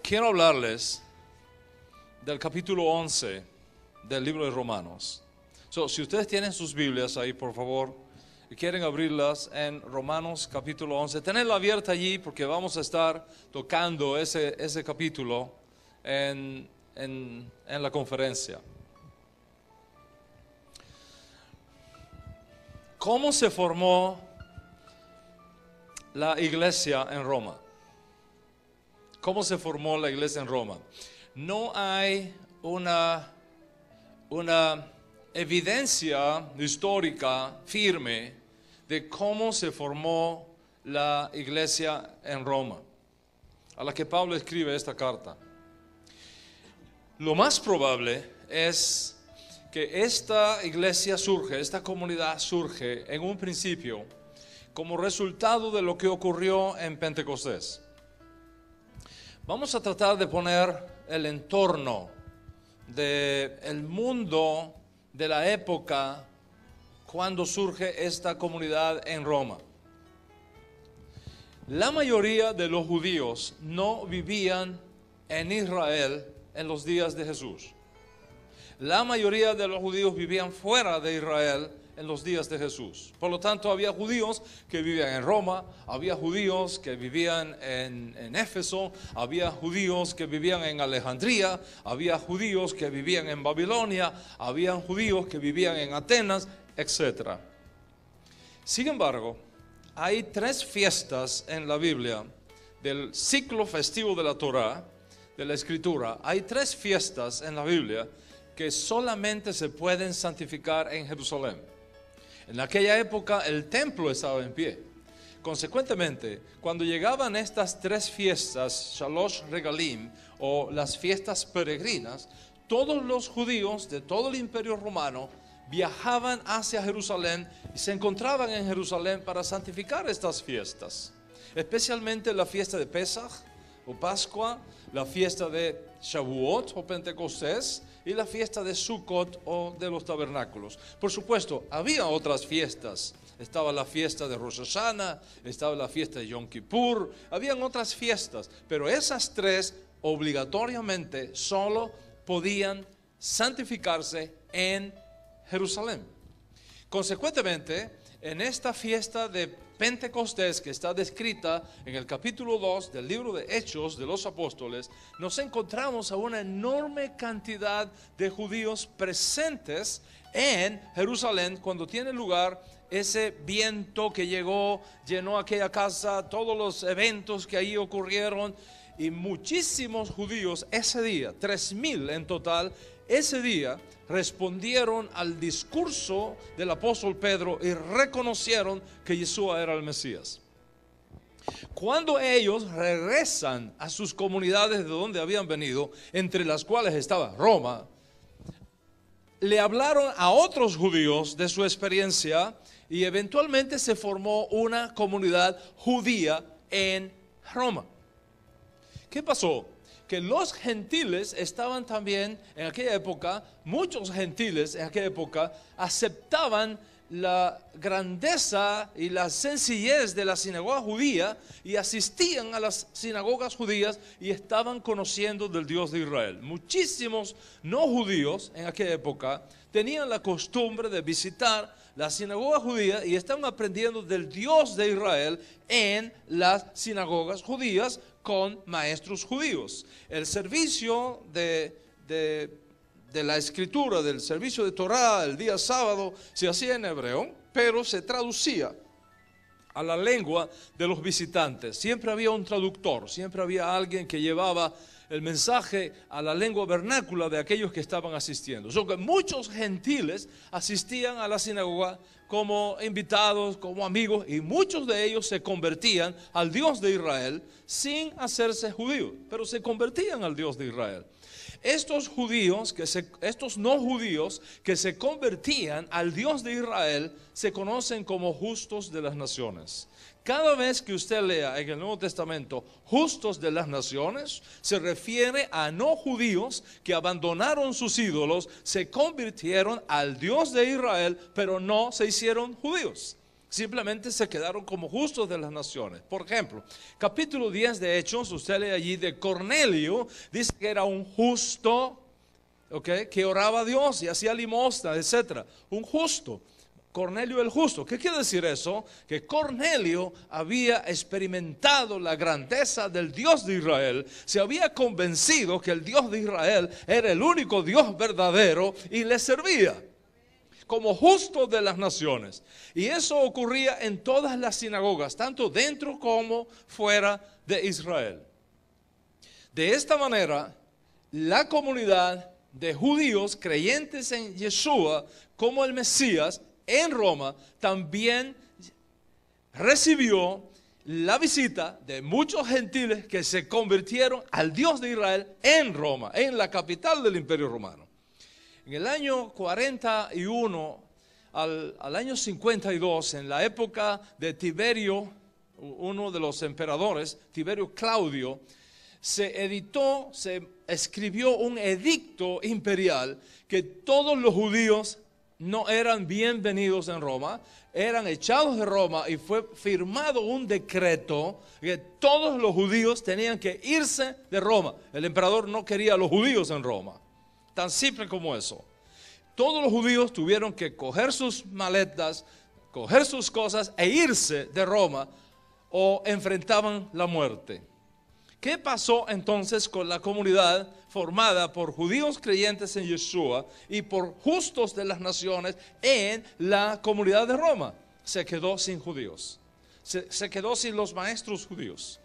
quiero hablarles del capítulo 11 del libro de Romanos. Si ustedes tienen sus Biblias ahí, por favor, y quieren abrirlas en Romanos capítulo 11, tenedla abierta allí porque vamos a estar tocando ese capítulo en la conferencia. ¿Cómo se formó la iglesia en Roma? ¿Cómo se formó la iglesia en Roma? No hay una evidencia histórica firme de cómo se formó la iglesia en Roma, a la que Pablo escribe esta carta. Lo más probable es que esta iglesia surge, esta comunidad surge en un principio como resultado de lo que ocurrió en Pentecostés. Vamos a tratar de poner el entorno del mundo de la época cuando surge esta comunidad en Roma. La mayoría de los judíos no vivían en Israel en los días de Jesús. La mayoría de los judíos vivían fuera de Israel en los días de Jesús. Por lo tanto, había judíos que vivían en Roma, había judíos que vivían en Éfeso, había judíos que vivían en Alejandría, había judíos que vivían en Babilonia, había judíos que vivían en Atenas, etc. Sin embargo, hay 3 fiestas en la Biblia del ciclo festivo de la Torá, de la Escritura. Hay 3 fiestas en la Biblia que solamente se pueden santificar en Jerusalén. En aquella época el templo estaba en pie. Consecuentemente, cuando llegaban estas 3 fiestas, Shalosh Regalim, o las fiestas peregrinas, todos los judíos de todo el imperio romano viajaban hacia Jerusalén y se encontraban en Jerusalén para santificar estas fiestas. Especialmente la fiesta de Pesaj o Pascua, la fiesta de Shavuot o Pentecostés, y la fiesta de Sukkot o de los tabernáculos. Por supuesto, había otras fiestas. Estaba la fiesta de Rosh Hashanah, estaba la fiesta de Yom Kippur, habían otras fiestas, pero esas 3 obligatoriamente solo podían santificarse en Jerusalén. Consecuentemente, en esta fiesta de Pentecostés, que está descrita en el capítulo 2 del libro de Hechos de los Apóstoles, nos encontramos a una enorme cantidad de judíos presentes en Jerusalén cuando tiene lugar ese viento que llenó aquella casa, todos los eventos que ahí ocurrieron, y muchísimos judíos ese día, 3,000 en total, ese día respondieron al discurso del apóstol Pedro y reconocieron que Yeshua era el Mesías. Cuando ellos regresan a sus comunidades de donde habían venido, entre las cuales estaba Roma, le hablaron a otros judíos de su experiencia y eventualmente se formó una comunidad judía en Roma. ¿Qué pasó? Que los gentiles estaban también en aquella época, muchos gentiles en aquella época aceptaban la grandeza y la sencillez de la sinagoga judía y asistían a las sinagogas judías y estaban conociendo del Dios de Israel. Muchísimos no judíos en aquella época tenían la costumbre de visitar la sinagoga judía y estaban aprendiendo del Dios de Israel en las sinagogas judías con maestros judíos. El servicio de la escritura, del servicio de Torá, el día sábado, se hacía en hebreo, pero se traducía a la lengua de los visitantes. Siempre había un traductor, siempre había alguien que llevaba el mensaje a la lengua vernácula de aquellos que estaban asistiendo. Que muchos gentiles asistían a la sinagoga como invitados, como amigos, y muchos de ellos se convertían al Dios de Israel sin hacerse judíos, pero se convertían al Dios de Israel. Estos no judíos que se convertían al Dios de Israel se conocen como justos de las naciones. Cada vez que usted lea en el Nuevo Testamento justos de las naciones, se refiere a no judíos que abandonaron sus ídolos, se convirtieron al Dios de Israel, pero no se hicieron judíos. Simplemente se quedaron como justos de las naciones. Por ejemplo, capítulo 10 de Hechos, usted lee allí de Cornelio, dice que era un justo, que oraba a Dios y hacía limosna, etc. Un justo. Cornelio el justo. ¿Qué quiere decir eso? Que Cornelio había experimentado la grandeza del Dios de Israel, se había convencido que el Dios de Israel era el único Dios verdadero y le servía como justo de las naciones. Y eso ocurría en todas las sinagogas, tanto dentro como fuera de Israel. De esta manera, la comunidad de judíos creyentes en Yeshua como el Mesías en Roma también recibió la visita de muchos gentiles que se convirtieron al Dios de Israel en Roma, en la capital del Imperio Romano. En el año 41 al año 52, en la época de Tiberio, uno de los emperadores, Tiberio Claudio, se escribió un edicto imperial que todos los judíos no eran bienvenidos en Roma, eran echados de Roma, y fue firmado un decreto que todos los judíos tenían que irse de Roma. El emperador no quería a los judíos en Roma, tan simple como eso. Todos los judíos tuvieron que coger sus maletas, coger sus cosas e irse de Roma o enfrentaban la muerte. ¿Qué pasó entonces con la comunidad formada por judíos creyentes en Yeshua y por justos de las naciones en la comunidad de Roma? Se quedó sin judíos, se quedó sin los maestros judíos.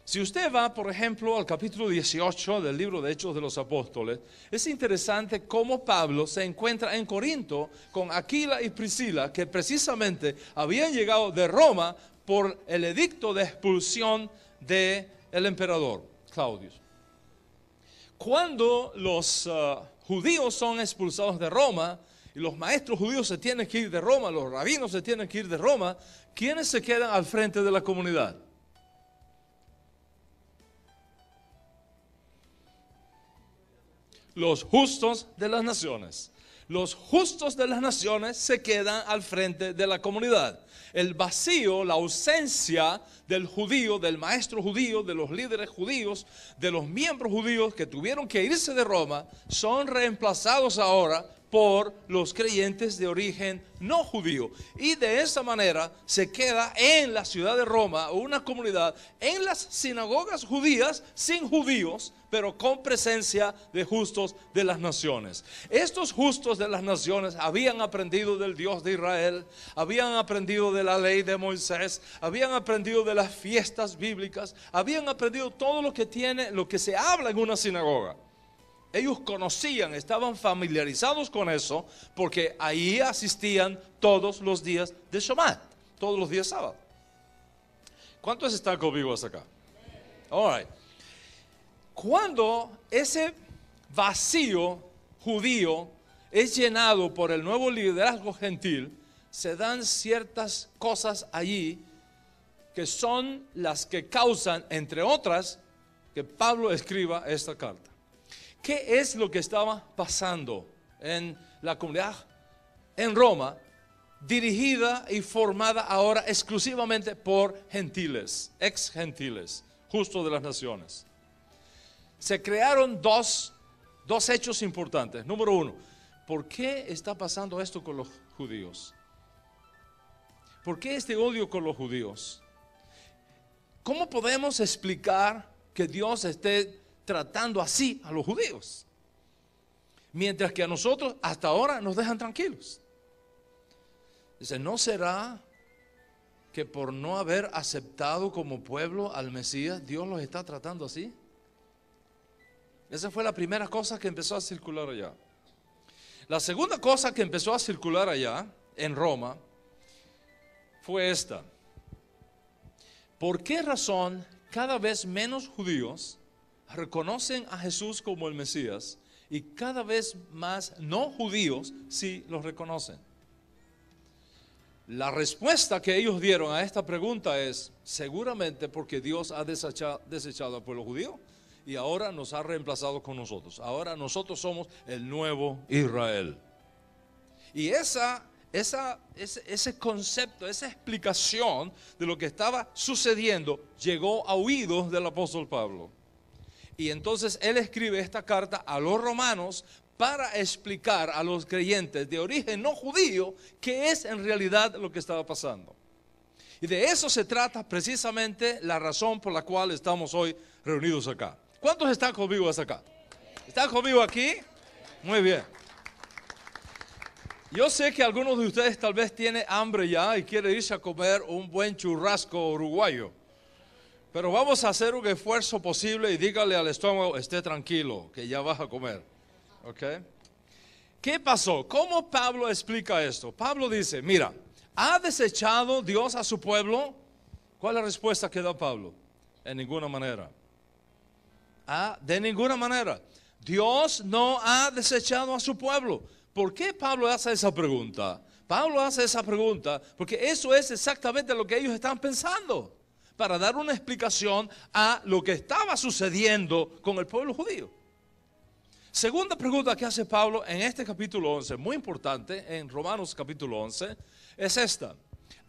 Si usted va, por ejemplo, al capítulo 18 del libro de Hechos de los Apóstoles, es interesante cómo Pablo se encuentra en Corinto con Aquila y Priscila, que precisamente habían llegado de Roma por el edicto de expulsión del emperador Claudio. Cuando los judíos son expulsados de Roma y los maestros judíos se tienen que ir de Roma, los rabinos se tienen que ir de Roma, ¿quiénes se quedan al frente de la comunidad? Los justos de las naciones. Los justos de las naciones se quedan al frente de la comunidad. El vacío, la ausencia del judío, del maestro judío, de los líderes judíos, de los miembros judíos que tuvieron que irse de Roma, son reemplazados ahora por los creyentes de origen no judío. Y de esa manera se queda en la ciudad de Roma una comunidad en las sinagogas judías sin judíos, pero con presencia de justos de las naciones. Estos justos de las naciones habían aprendido del Dios de Israel, habían aprendido de la ley de Moisés, habían aprendido de las fiestas bíblicas, habían aprendido todo lo que se habla en una sinagoga. Ellos conocían, estaban familiarizados con eso, porque ahí asistían todos los días de Shabbat, todos los días sábado. ¿Cuántos están conmigo hasta acá? All right. Cuando ese vacío judío es llenado por el nuevo liderazgo gentil, se dan ciertas cosas allí que son las que causan, entre otras, que Pablo escriba esta carta. ¿Qué es lo que estaba pasando en la comunidad en Roma, dirigida y formada ahora exclusivamente por gentiles, ex gentiles, justos de las naciones? Se crearon dos hechos importantes. Número uno, ¿por qué está pasando esto con los judíos? ¿Por qué este odio con los judíos? ¿Cómo podemos explicar que Dios esté tratando así a los judíos, mientras que a nosotros hasta ahora nos dejan tranquilos? Dice, ¿no será que por no haber aceptado como pueblo al Mesías, Dios los está tratando así? Esa fue la primera cosa que empezó a circular allá. La segunda cosa que empezó a circular allá en Roma fue esta. ¿Por qué razón cada vez menos judíos reconocen a Jesús como el Mesías y cada vez más no judíos sí los reconocen? La respuesta que ellos dieron a esta pregunta es seguramente porque Dios ha desechado al pueblo judío y ahora nos ha reemplazado con nosotros. Ahora nosotros somos el nuevo Israel. Y esa ese concepto, esa explicación de lo que estaba sucediendo llegó a oídos del apóstol Pablo. Y entonces él escribe esta carta a los romanos para explicar a los creyentes de origen no judío qué es en realidad lo que estaba pasando. Y de eso se trata precisamente la razón por la cual estamos hoy reunidos acá. ¿Cuántos están conmigo hasta acá? ¿Están conmigo aquí? Muy bien. Yo sé que algunos de ustedes tal vez tienen hambre ya y quieren irse a comer un buen churrasco uruguayo. Pero vamos a hacer un esfuerzo posible y dígale al estómago, esté tranquilo, que ya vas a comer. ¿Ok? ¿Qué pasó? ¿Cómo Pablo explica esto? Pablo dice, mira, ¿ha desechado Dios a su pueblo? ¿Cuál es la respuesta que da Pablo? En ninguna manera. De ninguna manera. Dios no ha desechado a su pueblo. ¿Por qué Pablo hace esa pregunta? Pablo hace esa pregunta porque eso es exactamente lo que ellos están pensando, para dar una explicación a lo que estaba sucediendo con el pueblo judío. Segunda pregunta que hace Pablo en este capítulo 11, muy importante, en Romanos capítulo 11, es esta.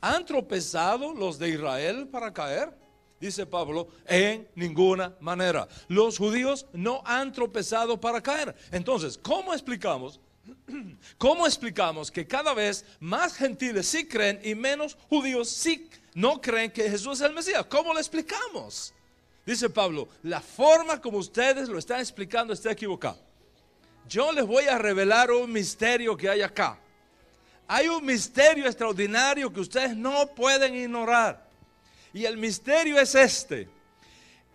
¿Han tropezado los de Israel para caer? Dice Pablo, en ninguna manera. Los judíos no han tropezado para caer. Entonces, ¿cómo explicamos que cada vez más gentiles sí creen y menos judíos sí no creen que Jesús es el Mesías? ¿Cómo lo explicamos? Dice Pablo, la forma como ustedes lo están explicando está equivocada. Yo les voy a revelar un misterio que hay acá. Hay un misterio extraordinario que ustedes no pueden ignorar. Y el misterio es este: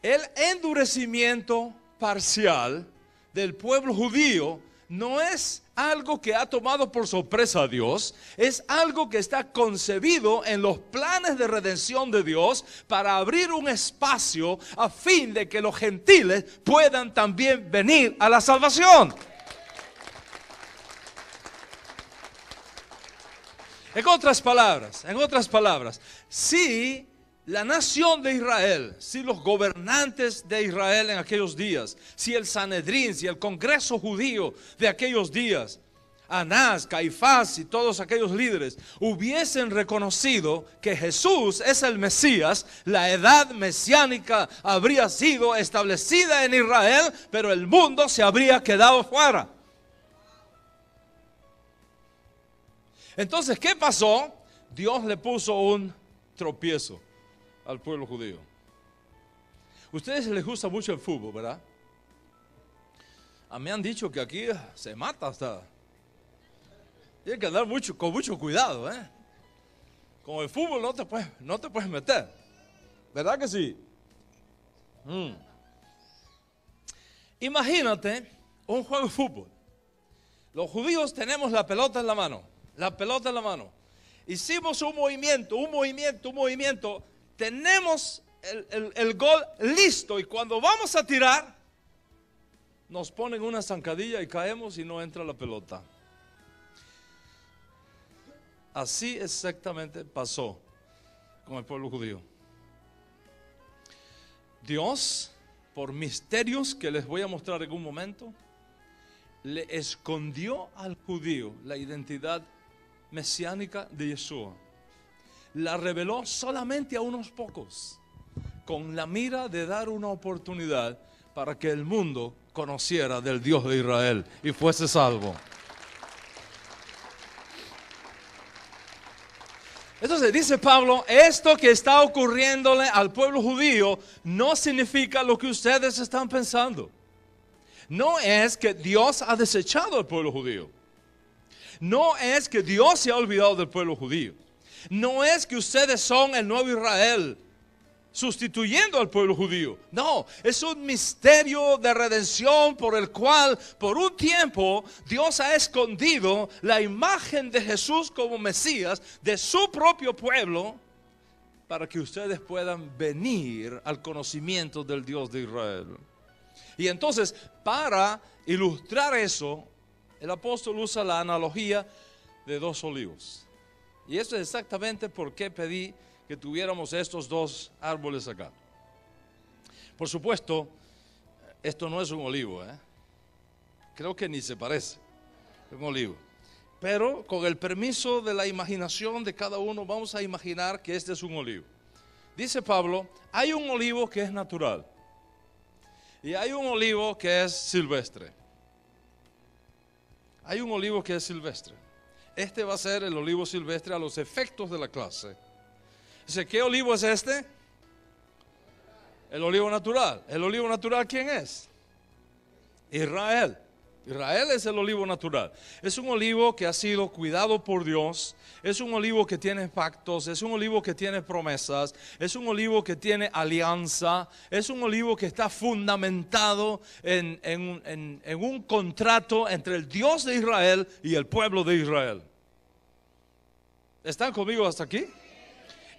el endurecimiento parcial del pueblo judío no es algo que ha tomado por sorpresa a Dios, es algo que está concebido en los planes de redención de Dios para abrir un espacio a fin de que los gentiles puedan también venir a la salvación. En otras palabras, si la nación de Israel, si los gobernantes de Israel en aquellos días, si el Sanedrín, si el Congreso judío de aquellos días, Anás, Caifás y todos aquellos líderes hubiesen reconocido que Jesús es el Mesías, la edad mesiánica habría sido establecida en Israel, pero el mundo se habría quedado fuera. Entonces, ¿qué pasó? Dios le puso un tropiezo al pueblo judío. A ustedes les gusta mucho el fútbol, ¿verdad? Me han dicho que aquí se mata hasta. Tienen que andar con mucho cuidado, ¿eh? Con el fútbol no te puedes meter. ¿Verdad que sí? Imagínate un juego de fútbol. Los judíos tenemos la pelota en la mano. Hicimos un movimiento. Tenemos el gol listo. Y cuando vamos a tirar, nos ponen una zancadilla y caemos y no entra la pelota. Así exactamente pasó con el pueblo judío. Dios, por misterios que les voy a mostrar en un momento, le escondió al judío la identidad mesiánica de Yeshua. La reveló solamente a unos pocos, con la mira de dar una oportunidad para que el mundo conociera del Dios de Israel y fuese salvo. Entonces dice Pablo, esto que está ocurriéndole al pueblo judío no significa lo que ustedes están pensando. No es que Dios ha desechado al pueblo judío. No es que Dios se ha olvidado del pueblo judío. No es que ustedes son el nuevo Israel sustituyendo al pueblo judío. No, es un misterio de redención por el cual por un tiempo Dios ha escondido la imagen de Jesús como Mesías de su propio pueblo, para que ustedes puedan venir al conocimiento del Dios de Israel. Y entonces, para ilustrar eso, el apóstol usa la analogía de dos olivos. Y eso es exactamente por qué pedí que tuviéramos estos dos árboles acá. Por supuesto, esto no es un olivo, Creo que ni se parece. Es un olivo. Pero con el permiso de la imaginación de cada uno, vamos a imaginar que este es un olivo. Dice Pablo, hay un olivo que es natural y hay un olivo que es silvestre. Hay un olivo que es silvestre. Este va a ser el olivo silvestre a los efectos de la clase. Dice, ¿qué olivo es este? El olivo natural. ¿El olivo natural quién es? Israel. Israel es el olivo natural. Es un olivo que ha sido cuidado por Dios. Es un olivo que tiene pactos. Es un olivo que tiene promesas. Es un olivo que tiene alianza. Es un olivo que está fundamentado en un contrato entre el Dios de Israel y el pueblo de Israel. ¿Están conmigo hasta aquí?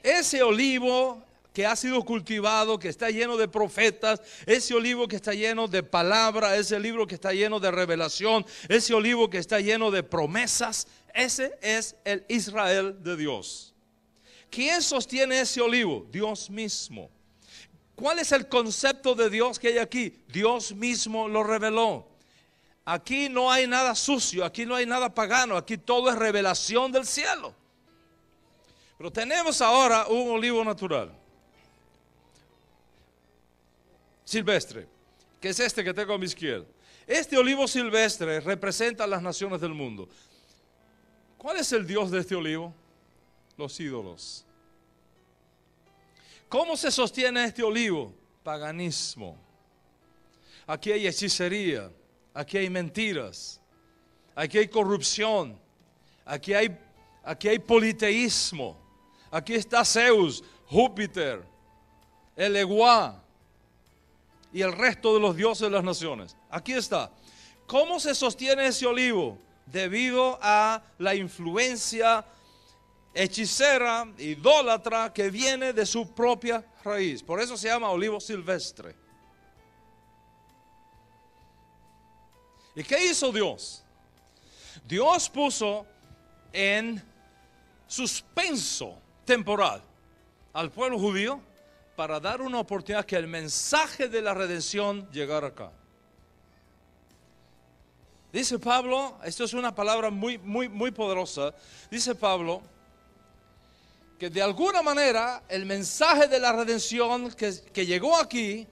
Ese olivo que ha sido cultivado, que está lleno de profetas, ese olivo que está lleno de palabra, ese libro que está lleno de revelación, ese olivo que está lleno de promesas, ese es el Israel de Dios. ¿Quién sostiene ese olivo? Dios mismo. ¿Cuál es el concepto de Dios que hay aquí? Dios mismo lo reveló. Aquí no hay nada sucio, aquí no hay nada pagano, aquí todo es revelación del cielo. Pero tenemos ahora un olivo natural, silvestre, que es este que tengo a mi izquierda. Este olivo silvestre representa a las naciones del mundo. ¿Cuál es el Dios de este olivo? Los ídolos. ¿Cómo se sostiene este olivo? Paganismo. Aquí hay hechicería, aquí hay mentiras, aquí hay corrupción, aquí hay politeísmo. Aquí está Zeus, Júpiter, el Eguá y el resto de los dioses de las naciones. Aquí está. ¿Cómo se sostiene ese olivo? Debido a la influencia hechicera, idólatra que viene de su propia raíz. Por eso se llama olivo silvestre. ¿Y qué hizo Dios? Dios puso en suspenso temporal al pueblo judío para dar una oportunidad que el mensaje de la redención llegara acá. Dice Pablo, esto es una palabra muy poderosa. Dice Pablo que de alguna manera el mensaje de la redención que llegó aquí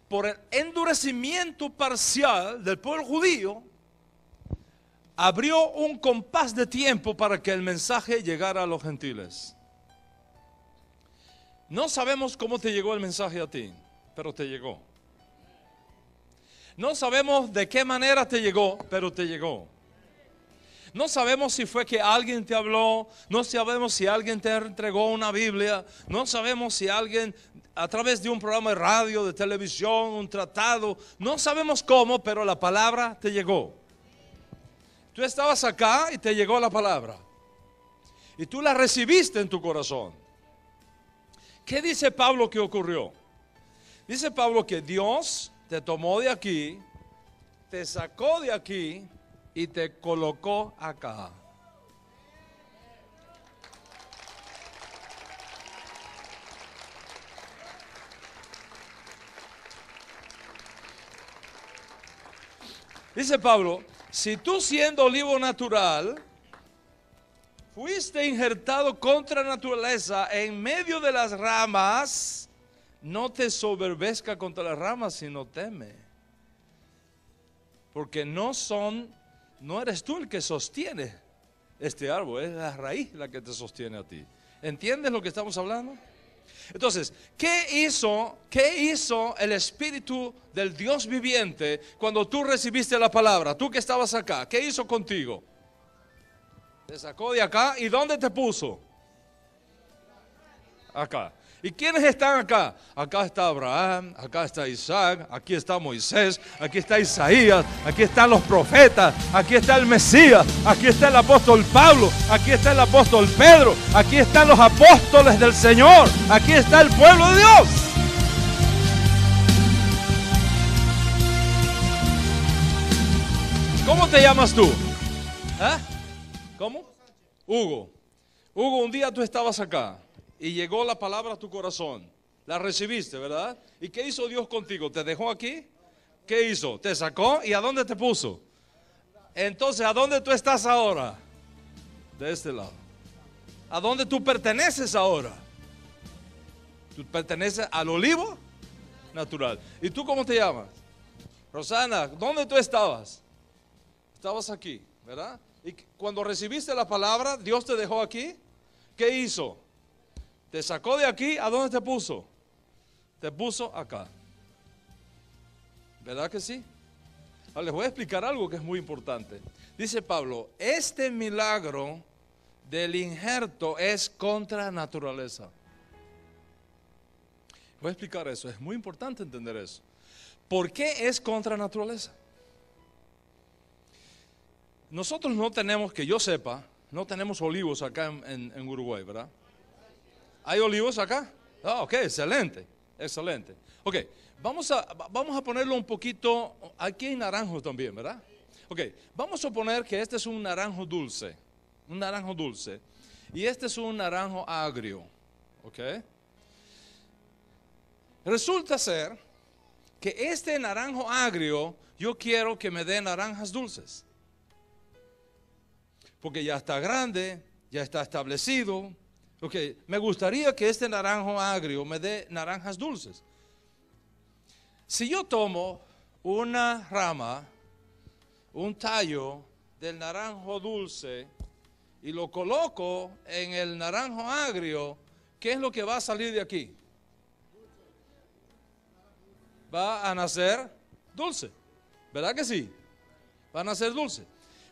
por el endurecimiento parcial del pueblo judío abrió un compás de tiempo para que el mensaje llegara a los gentiles. No sabemos cómo te llegó el mensaje a ti, pero te llegó. No sabemos de qué manera te llegó, pero te llegó. No sabemos si fue que alguien te habló, no sabemos si alguien te entregó una Biblia, no sabemos si alguien a través de un programa de radio, de televisión, un tratado, no sabemos cómo, pero la palabra te llegó. Tú estabas acá y te llegó la palabra. Y tú la recibiste en tu corazón. ¿Qué dice Pablo que ocurrió? Dice Pablo que Dios te tomó de aquí, te sacó de aquí y te colocó acá. Dice Pablo, si tú siendo olivo natural fuiste injertado contra naturaleza en medio de las ramas, no te soberbezca contra las ramas, sino teme. Porque no eres tú el que sostiene este árbol, es la raíz la que te sostiene a ti. ¿Entiendes lo que estamos hablando? Entonces, ¿qué hizo el Espíritu del Dios viviente cuando tú recibiste la palabra? Tú que estabas acá, ¿qué hizo contigo? Te sacó de acá. ¿Y dónde te puso? Acá. ¿Y quiénes están acá? Acá está Abraham, acá está Isaac, aquí está Moisés, aquí está Isaías, aquí están los profetas, aquí está el Mesías, aquí está el apóstol Pablo, aquí está el apóstol Pedro, aquí están los apóstoles del Señor, aquí está el pueblo de Dios. ¿Cómo te llamas tú? ¿Ah? ¿Cómo? Hugo. Hugo, un día tú estabas acá y llegó la palabra a tu corazón. La recibiste, ¿verdad? ¿Y qué hizo Dios contigo? ¿Te dejó aquí? ¿Qué hizo? ¿Te sacó? ¿Y a dónde te puso? Entonces, ¿a dónde tú estás ahora? De este lado. ¿A dónde tú perteneces ahora? Tú perteneces al olivo natural. ¿Y tú cómo te llamas? Rosana, ¿dónde tú estabas? Estabas aquí, ¿verdad? Y cuando recibiste la palabra, Dios te dejó aquí. ¿Qué hizo? Te sacó de aquí, ¿a dónde te puso? Te puso acá. ¿Verdad que sí? Ahora les voy a explicar algo que es muy importante. Dice Pablo, este milagro del injerto es contra naturaleza. Voy a explicar eso, es muy importante entender eso. ¿Por qué es contra naturaleza? Nosotros no tenemos, que yo sepa, no tenemos olivos acá en Uruguay, ¿verdad? ¿Hay olivos acá? Ah, ok, excelente, excelente. Ok, vamos a ponerlo un poquito, aquí hay naranjos también, ¿verdad? Ok, vamos a suponer que este es un naranjo dulce, y este es un naranjo agrio, ok. Resulta ser que este naranjo agrio, yo quiero que me dé naranjas dulces. Porque ya está grande, ya está establecido. Ok, me gustaría que este naranjo agrio me dé naranjas dulces. Si yo tomo una rama, un tallo del naranjo dulce y lo coloco en el naranjo agrio, ¿qué es lo que va a salir de aquí? Va a nacer dulce, ¿verdad que sí? Va a nacer dulce.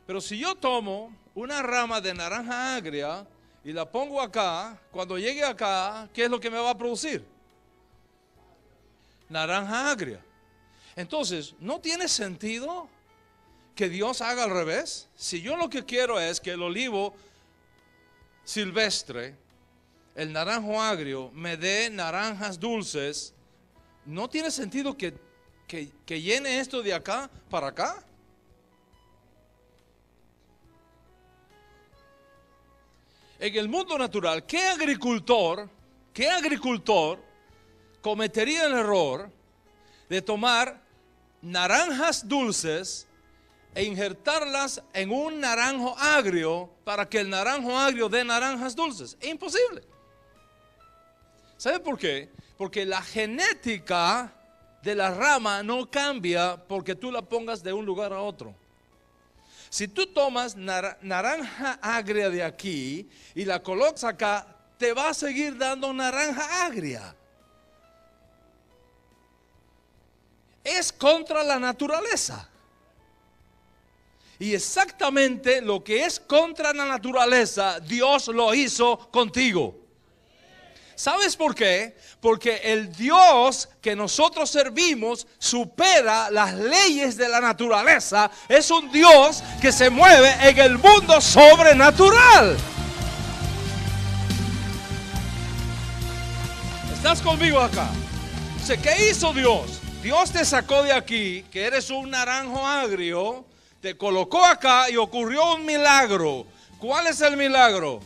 Pero si yo tomo una rama de naranja agria y la pongo acá, cuando llegue acá, ¿qué es lo que me va a producir? Naranja agria. Entonces, ¿no tiene sentido que Dios haga al revés? Si yo lo que quiero es que el olivo silvestre, el naranjo agrio, me dé naranjas dulces, ¿no tiene sentido que llene esto de acá para acá? En el mundo natural, ¿qué agricultor cometería el error de tomar naranjas dulces e injertarlas en un naranjo agrio para que el naranjo agrio dé naranjas dulces? Es imposible. ¿Sabe por qué? Porque la genética de la rama no cambia porque tú la pongas de un lugar a otro. Si tú tomas naranja agria de aquí y la colocas acá, te va a seguir dando naranja agria. Es contra la naturaleza. Y exactamente lo que es contra la naturaleza, Dios lo hizo contigo. ¿Sabes por qué? Porque el Dios que nosotros servimos supera las leyes de la naturaleza. Es un Dios que se mueve en el mundo sobrenatural. ¿Estás conmigo acá? ¿Qué hizo Dios? Dios te sacó de aquí, que eres un naranjo agrio, te colocó acá y ocurrió un milagro. ¿Cuál es el milagro?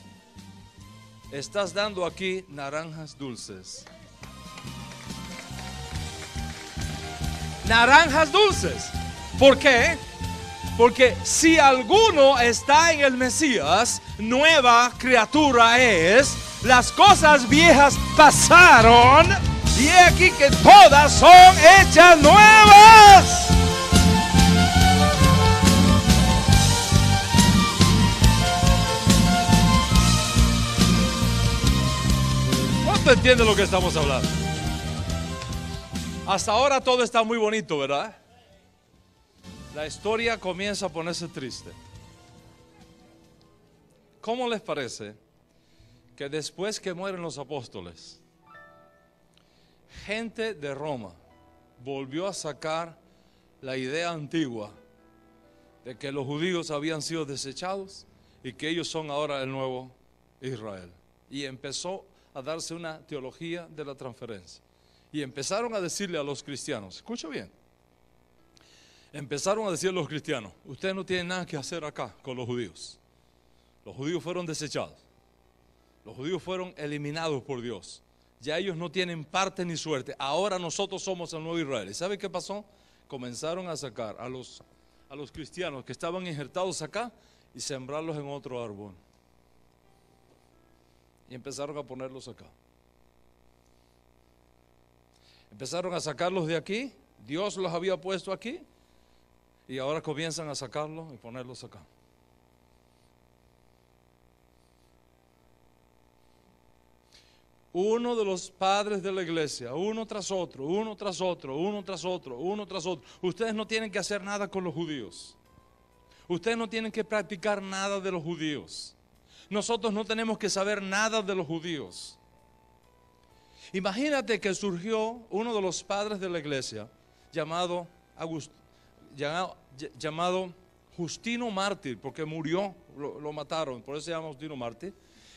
Estás dando aquí naranjas dulces. Naranjas dulces. ¿Por qué? Porque si alguno está en el Mesías, nueva criatura es. Las cosas viejas pasaron y he aquí que todas son hechas nuevas. ¿Cuánto entiende lo que estamos hablando? Hasta ahora todo está muy bonito, ¿verdad? La historia comienza a ponerse triste. ¿Cómo les parece que después que mueren los apóstoles, gente de Roma volvió a sacar la idea antigua de que los judíos habían sido desechados y que ellos son ahora el nuevo Israel? Y empezó a darse una teología de la transferencia. Y empezaron a decirle a los cristianos, escucha bien, empezaron a decirle a los cristianos, ustedes no tienen nada que hacer acá con los judíos. Los judíos fueron desechados. Los judíos fueron eliminados por Dios. Ya ellos no tienen parte ni suerte. Ahora nosotros somos el nuevo Israel. ¿Y sabe qué pasó? Comenzaron a sacar a a los cristianos que estaban injertados acá y sembrarlos en otro árbol. Y empezaron a ponerlos acá. Empezaron a sacarlos de aquí. Dios los había puesto aquí. Y ahora comienzan a sacarlos y ponerlos acá. Uno de los padres de la iglesia, uno tras otro, uno tras otro, uno tras otro, uno tras otro. Ustedes no tienen que hacer nada con los judíos. Ustedes no tienen que practicar nada de los judíos. Nosotros no tenemos que saber nada de los judíos. Imagínate que surgió uno de los padres de la iglesia, llamado Justino Mártir, porque murió, lo mataron, por eso se llama Justino Mártir,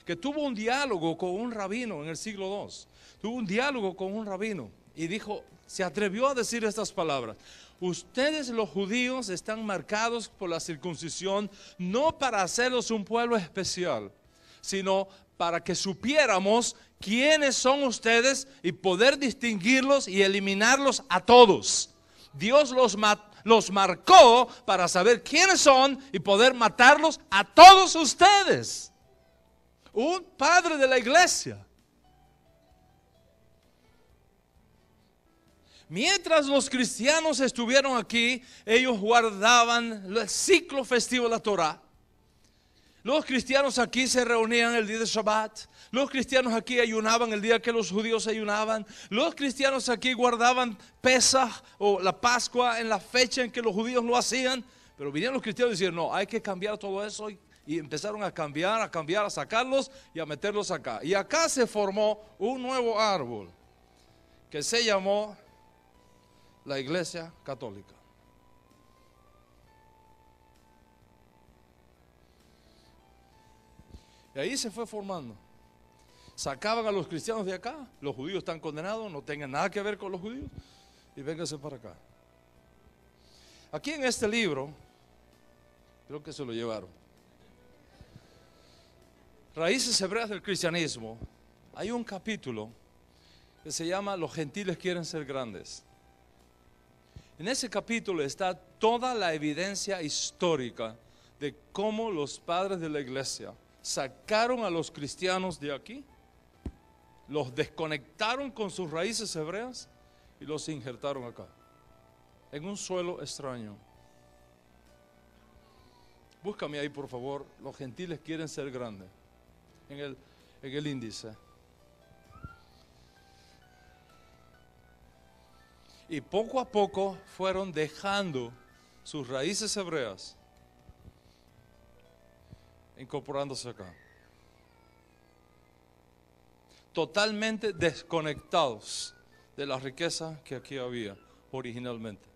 que tuvo un diálogo con un rabino en el siglo II. Tuvo un diálogo con un rabino y dijo, se atrevió a decir estas palabras: ustedes los judíos están marcados por la circuncisión no para hacerlos un pueblo especial, sino para que supiéramos quiénes son ustedes y poder distinguirlos y eliminarlos a todos. Dios los marcó para saber quiénes son y poder matarlos a todos ustedes. Un padre de la iglesia. Mientras los cristianos estuvieron aquí, ellos guardaban el ciclo festivo de la Torah. Los cristianos aquí se reunían el día de Shabbat. Los cristianos aquí ayunaban el día que los judíos ayunaban. Los cristianos aquí guardaban Pesaj o la Pascua en la fecha en que los judíos lo hacían. Pero vinieron los cristianos y dijeron, no, hay que cambiar todo eso. Y empezaron a cambiar, a sacarlos y a meterlos acá. Y acá se formó un nuevo árbol que se llamó la Iglesia Católica. Y ahí se fue formando. Sacaban a los cristianos de acá. Los judíos están condenados, no tengan nada que ver con los judíos. Y vénganse para acá. Aquí en este libro, creo que se lo llevaron, Raíces Hebreas del Cristianismo, hay un capítulo que se llama Los gentiles quieren ser grandes. En ese capítulo está toda la evidencia histórica de cómo los padres de la iglesia sacaron a los cristianos de aquí, los desconectaron con sus raíces hebreas y los injertaron acá, en un suelo extraño. Búscame ahí, por favor, los gentiles quieren ser grandes, en el índice. Y poco a poco fueron dejando sus raíces hebreas, incorporándose acá. Totalmente desconectados de la riqueza que aquí había originalmente.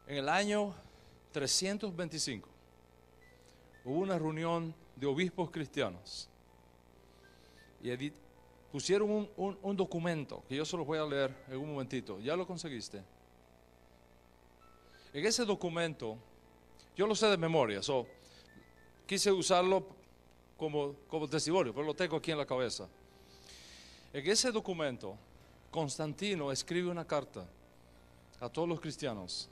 En el año 325 hubo una reunión de obispos cristianos y pusieron un documento que yo se los voy a leer en un momentito. ¿Ya lo conseguiste? En ese documento, yo lo sé de memoria, quise usarlo como testimonio, pero lo tengo aquí en la cabeza. En ese documento, Constantino escribe una carta a todos los cristianos.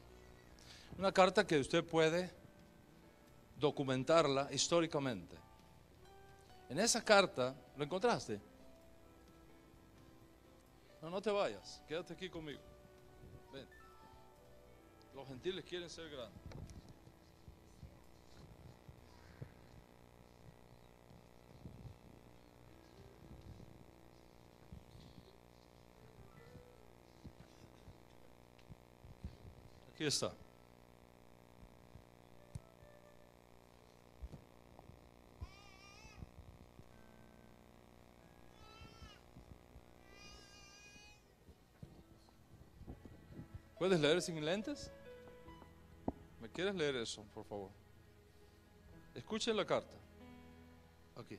Una carta que usted puede documentarla históricamente. En esa carta, ¿lo encontraste? No te vayas, quédate aquí conmigo. Ven. Los gentiles quieren ser grandes. Aquí está. ¿Puedes leer sin lentes? ¿Me quieres leer eso, por favor? Escuchen la carta. Aquí.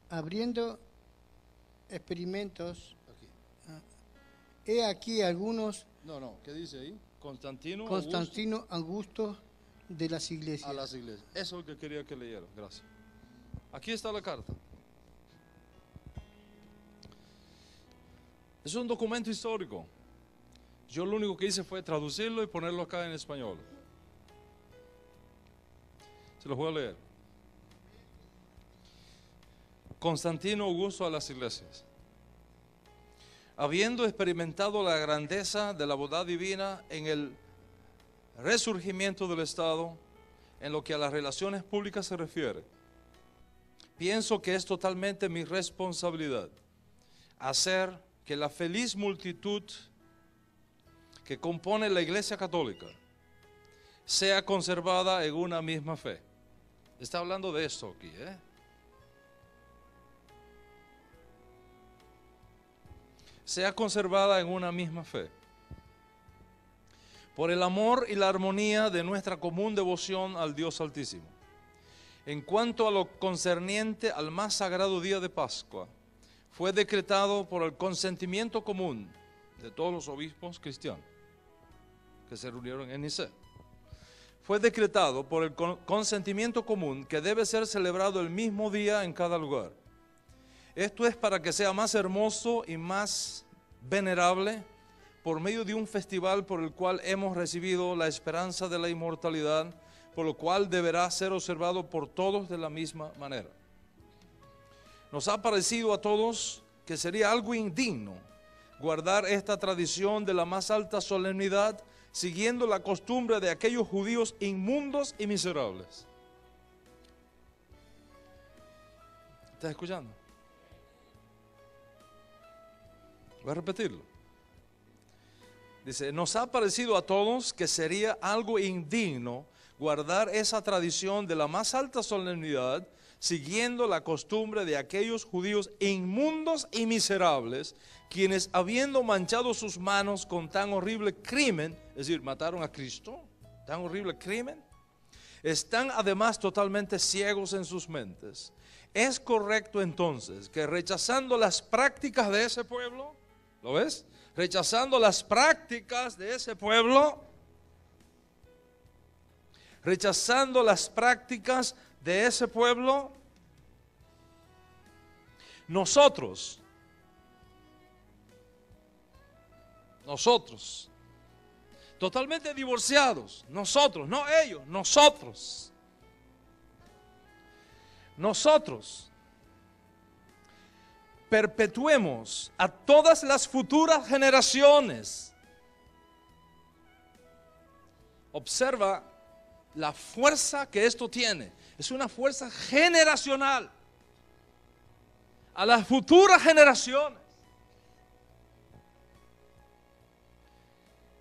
Abriendo experimentos. Aquí. He aquí algunos. No, ¿qué dice ahí? Constantino Augusto de las iglesias. a las iglesias. Eso es lo que quería que leyeran. Gracias. Aquí está la carta. Es un documento histórico. Yo lo único que hice fue traducirlo y ponerlo acá en español. Se los voy a leer. Constantino Augusto a las iglesias. Habiendo experimentado la grandeza de la bondad divina en el resurgimiento del Estado, en lo que a las relaciones públicas se refiere, pienso que es totalmente mi responsabilidad hacer que la feliz multitud que compone la Iglesia Católica sea conservada en una misma fe. Está hablando de esto aquí, sea conservada en una misma fe, por el amor y la armonía de nuestra común devoción al Dios Altísimo. En cuanto a lo concerniente al más sagrado día de Pascua, fue decretado por el consentimiento común de todos los obispos cristianos que se reunieron en Nicea. Fue decretado por el consentimiento común que debe ser celebrado el mismo día en cada lugar. Esto es para que sea más hermoso y más venerable por medio de un festival por el cual hemos recibido la esperanza de la inmortalidad, por lo cual deberá ser observado por todos de la misma manera. Nos ha parecido a todos que sería algo indigno guardar esta tradición de la más alta solemnidad, siguiendo la costumbre de aquellos judíos inmundos y miserables. ¿Estás escuchando? Voy a repetirlo. Dice, nos ha parecido a todos que sería algo indigno guardar esa tradición de la más alta solemnidad, siguiendo la costumbre de aquellos judíos inmundos y miserables, quienes habiendo manchado sus manos con tan horrible crimen, es decir, mataron a Cristo, tan horrible crimen, están además totalmente ciegos en sus mentes. ¿Es correcto entonces que rechazando las prácticas de ese pueblo, ¿lo ves? Rechazando las prácticas de ese pueblo, rechazando las prácticas de ese pueblo, nosotros, totalmente divorciados, nosotros, no ellos, nosotros, perpetuemos a todas las futuras generaciones. Observa la fuerza que esto tiene. Es una fuerza generacional. A las futuras generaciones.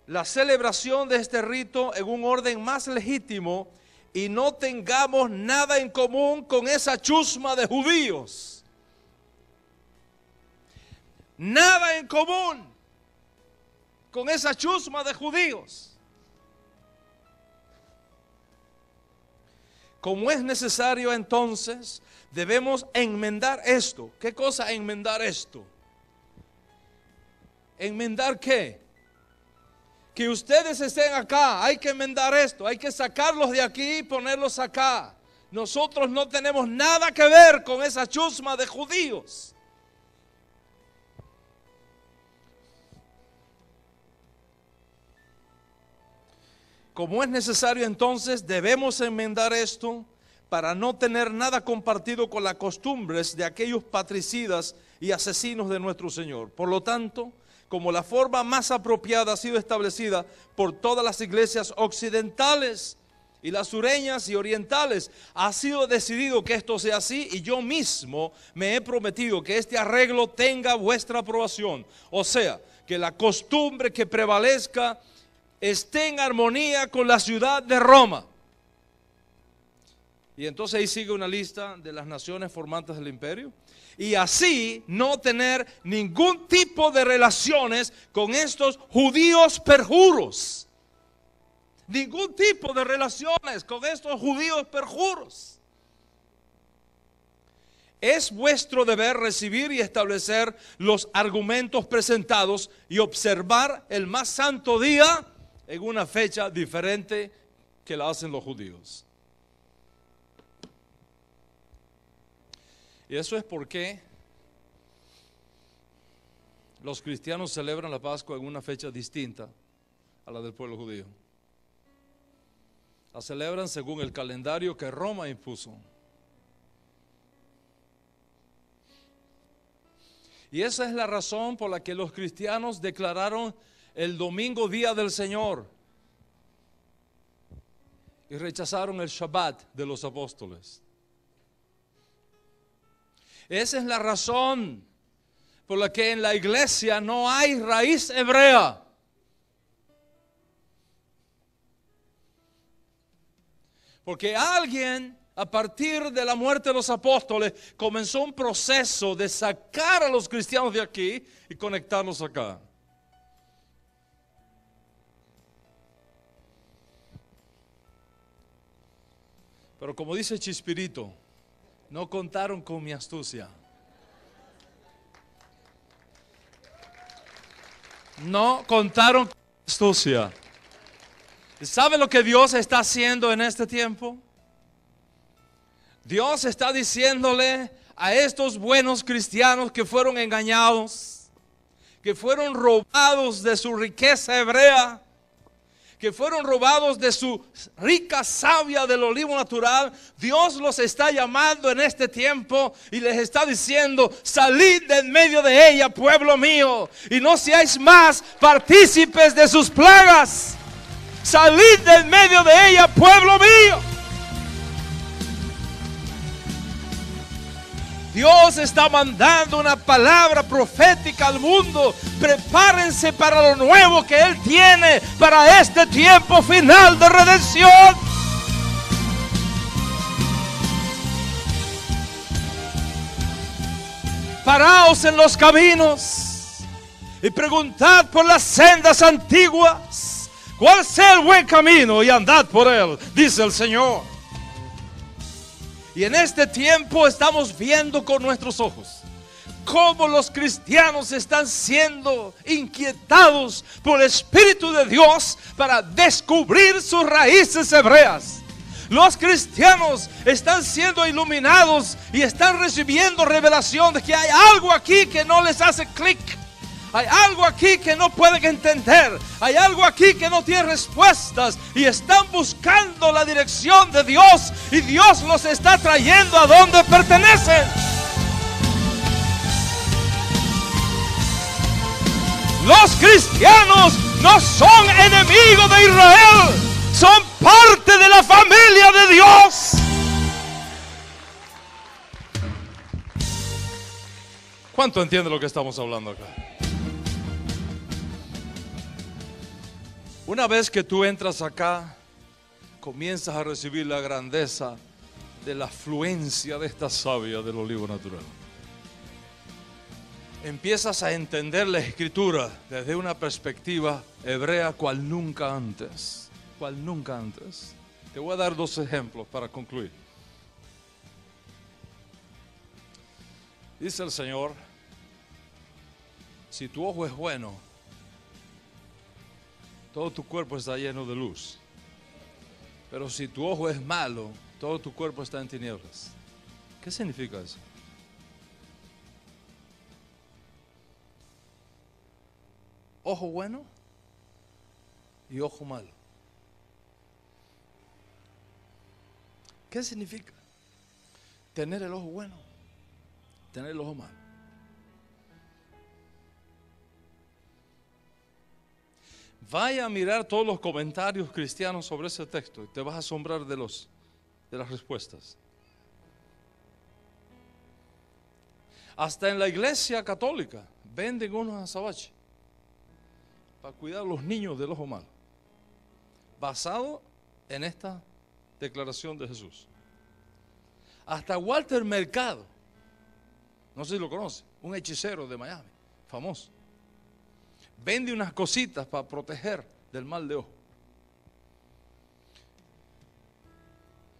La celebración de este rito en un orden más legítimo y no tengamos nada en común con esa chusma de judíos. Nada en común con esa chusma de judíos. Como es necesario entonces, debemos enmendar esto. ¿Qué cosa enmendar esto? ¿Enmendar qué? Que ustedes estén acá, hay que enmendar esto, hay que sacarlos de aquí y ponerlos acá. Nosotros no tenemos nada que ver con esa chusma de judíos. Como es necesario entonces, debemos enmendar esto para no tener nada compartido con las costumbres de aquellos patricidas y asesinos de nuestro Señor. Por lo tanto, como la forma más apropiada ha sido establecida por todas las iglesias occidentales y las sureñas y orientales, ha sido decidido que esto sea así, y yo mismo me he prometido que este arreglo tenga vuestra aprobación. O sea, que la costumbre que prevalezca esté en armonía con la ciudad de Roma. Y entonces ahí sigue una lista de las naciones formantes del imperio. Y así no tener ningún tipo de relaciones con estos judíos perjuros. Ningún tipo de relaciones con estos judíos perjuros. Es vuestro deber recibir y establecer los argumentos presentados y observar el más santo día en una fecha diferente que la hacen los judíos. Y eso es porque los cristianos celebran la Pascua en una fecha distinta a la del pueblo judío. La celebran según el calendario que Roma impuso. Y esa es la razón por la que los cristianos declararon el domingo día del Señor y rechazaron el Shabbat de los apóstoles. Esa es la razón por la que en la iglesia no hay raíz hebrea. Porque alguien, a partir de la muerte de los apóstoles, comenzó un proceso de sacar a los cristianos de aquí y conectarlos acá. Pero como dice Chispirito, no contaron con mi astucia. No contaron con mi astucia. ¿Sabe lo que Dios está haciendo en este tiempo? Dios está diciéndole a estos buenos cristianos que fueron engañados, que fueron robados de su riqueza hebrea, que fueron robados de su rica savia del olivo natural. Dios los está llamando en este tiempo y les está diciendo: salid de en medio de ella, pueblo mío, y no seáis más partícipes de sus plagas. Salid de en medio de ella, pueblo mío. Dios está mandando una palabra profética al mundo. Prepárense para lo nuevo que Él tiene para este tiempo final de redención. Paraos en los caminos y preguntad por las sendas antiguas, cuál sea el buen camino, y andad por él, dice el Señor. Y en este tiempo estamos viendo con nuestros ojos cómo los cristianos están siendo inquietados por el Espíritu de Dios para descubrir sus raíces hebreas. Los cristianos están siendo iluminados y están recibiendo revelación de que hay algo aquí que no les hace clic. Hay algo aquí que no pueden entender. Hay algo aquí que no tiene respuestas. Y están buscando la dirección de Dios. Y Dios los está trayendo a donde pertenecen. Los cristianos no son enemigos de Israel. Son parte de la familia de Dios. ¿Cuánto entiende lo que estamos hablando acá? Una vez que tú entras acá, comienzas a recibir la grandeza de la afluencia de esta savia del olivo natural. Empiezas a entender la Escritura desde una perspectiva hebrea cual nunca antes. Cual nunca antes. Te voy a dar 2 ejemplos para concluir. Dice el Señor: si tu ojo es bueno, todo tu cuerpo está lleno de luz. Pero si tu ojo es malo, todo tu cuerpo está en tinieblas. ¿Qué significa eso? Ojo bueno y ojo malo. ¿Qué significa? Tener el ojo bueno, tener el ojo malo. Vaya a mirar todos los comentarios cristianos sobre ese texto y te vas a asombrar de las respuestas. Hasta en la iglesia católica venden unos azabaches para cuidar a los niños del ojo malo, basado en esta declaración de Jesús. Hasta Walter Mercado, no sé si lo conoce, un hechicero de Miami, famoso, vende unas cositas para proteger del mal de ojo,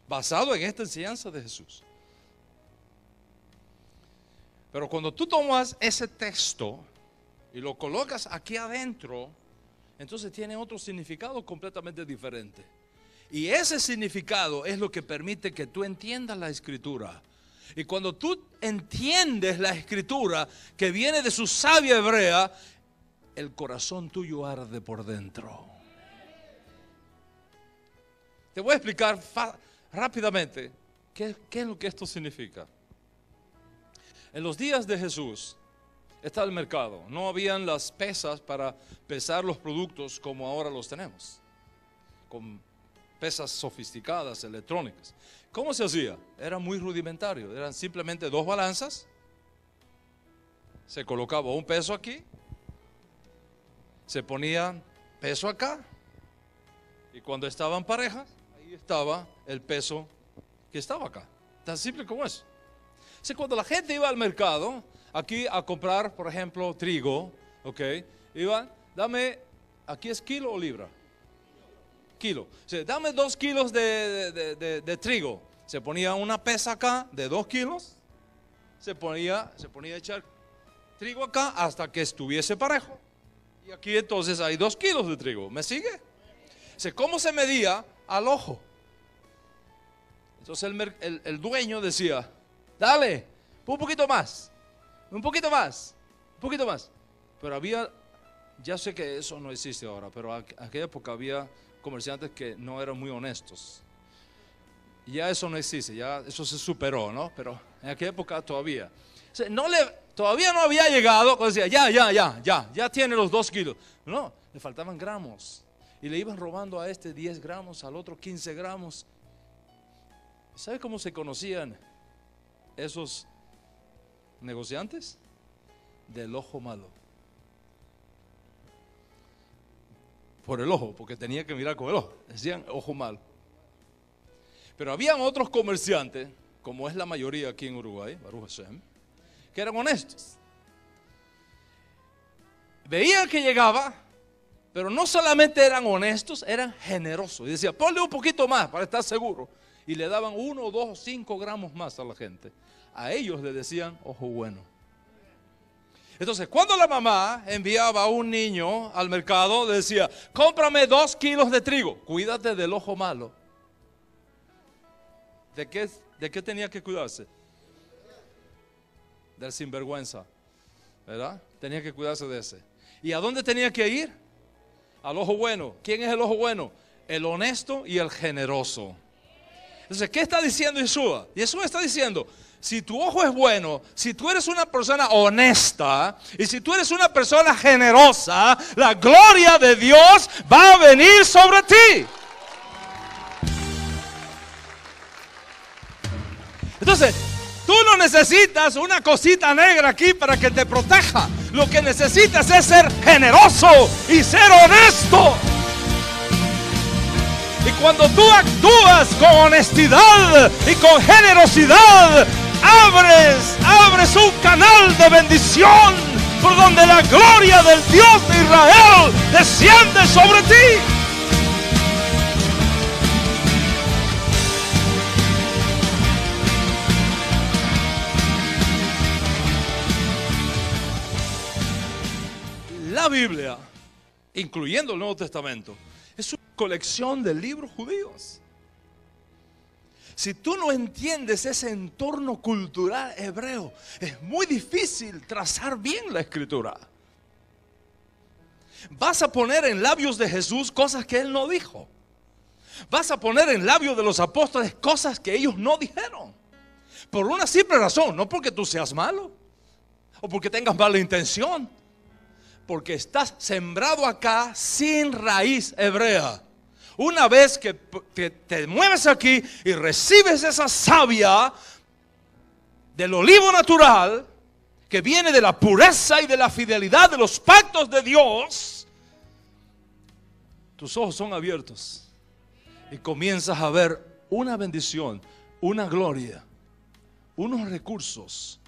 basado en esta enseñanza de Jesús. Pero cuando tú tomas ese texto y lo colocas aquí adentro, entonces tiene otro significado completamente diferente. Y ese significado es lo que permite que tú entiendas la Escritura. Y cuando tú entiendes la Escritura que viene de su savia hebrea, el corazón tuyo arde por dentro. Te voy a explicar rápidamente qué es lo que esto significa. En los días de Jesús está el mercado. No habían las pesas para pesar los productos como ahora los tenemos, con pesas sofisticadas, electrónicas. ¿Cómo se hacía? Era muy rudimentario. Eran simplemente 2 balanzas. Se colocaba un peso aquí, se ponía peso acá, y cuando estaban parejas, ahí estaba el peso que estaba acá. Tan simple como eso. O sea, cuando la gente iba al mercado, aquí a comprar, por ejemplo, trigo, ok, iban, dame, aquí es kilo o libra, kilo. O sea, dame 2 kilos de trigo. Se ponía una pesa acá de 2 kilos, se ponía a echar trigo acá hasta que estuviese parejo. Y aquí entonces hay 2 kilos de trigo. ¿Me sigue? O sea, ¿cómo se medía? Al ojo. Entonces el dueño decía, dale, un poquito más, un poquito más, un poquito más. Pero había, ya sé que eso no existe ahora, pero en aquella época había comerciantes que no eran muy honestos. Ya eso no existe, ya eso se superó, ¿no? Pero en aquella época todavía. O sea, todavía no había llegado, cuando decía, ya tiene los 2 kilos. No, le faltaban gramos. Y le iban robando a este 10 gramos, al otro 15 gramos. ¿Sabe cómo se conocían esos negociantes? Del ojo malo. Por el ojo, porque tenía que mirar con el ojo. Decían ojo malo. Pero habían otros comerciantes, como es la mayoría aquí en Uruguay, Baruch Hashem, que eran honestos. Veían que llegaba, pero no solamente eran honestos, eran generosos. Y decía, ponle un poquito más para estar seguro. Y le daban 1, 2, 5 gramos más a la gente. A ellos le decían ojo bueno. Entonces, cuando la mamá enviaba a un niño al mercado, le decía, cómprame 2 kilos de trigo. Cuídate del ojo malo. ¿De qué tenía que cuidarse? Del sinvergüenza, ¿verdad? Tenía que cuidarse de ese. ¿Y a dónde tenía que ir? Al ojo bueno. ¿Quién es el ojo bueno? El honesto y el generoso. Entonces, ¿qué está diciendo Yeshua? Yeshua está diciendo, si tu ojo es bueno, si tú eres una persona honesta y si tú eres una persona generosa, la gloria de Dios va a venir sobre ti. Entonces, tú no necesitas una cosita negra aquí para que te proteja. Lo que necesitas es ser generoso y ser honesto. Y cuando tú actúas con honestidad y con generosidad, abres un canal de bendición por donde la gloria del Dios de Israel desciende sobre ti. La Biblia, incluyendo el Nuevo Testamento, es una colección de libros judíos. Si tú no entiendes ese entorno cultural hebreo, es muy difícil trazar bien la escritura. Vas a poner en labios de Jesús cosas que Él no dijo. Vas a poner en labios de los apóstoles cosas que ellos no dijeron. Por una simple razón, no porque tú seas malo o porque tengas mala intención. Porque estás sembrado acá sin raíz hebrea. Una vez que te mueves aquí y recibes esa savia del olivo natural que viene de la pureza y de la fidelidad de los pactos de Dios, tus ojos son abiertos y comienzas a ver una bendición, una gloria, unos recursos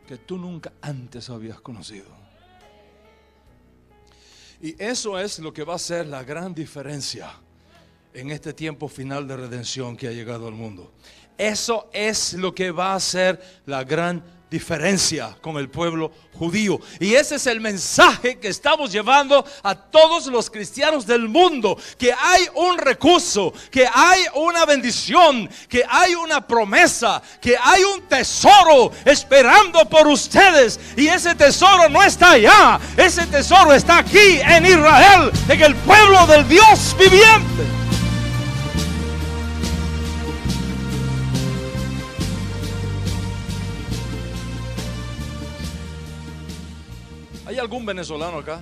que tú nunca antes habías conocido. Y eso es lo que va a ser la gran diferencia en este tiempo final de redención que ha llegado al mundo. Eso es lo que va a ser la gran diferencia con el pueblo judío. Y ese es el mensaje que estamos llevando a todos los cristianos del mundo. Que hay un recurso, que hay una bendición, que hay una promesa, que hay un tesoro esperando por ustedes. Y ese tesoro no está allá, ese tesoro está aquí en Israel, en el pueblo del Dios viviente. algún venezolano acá?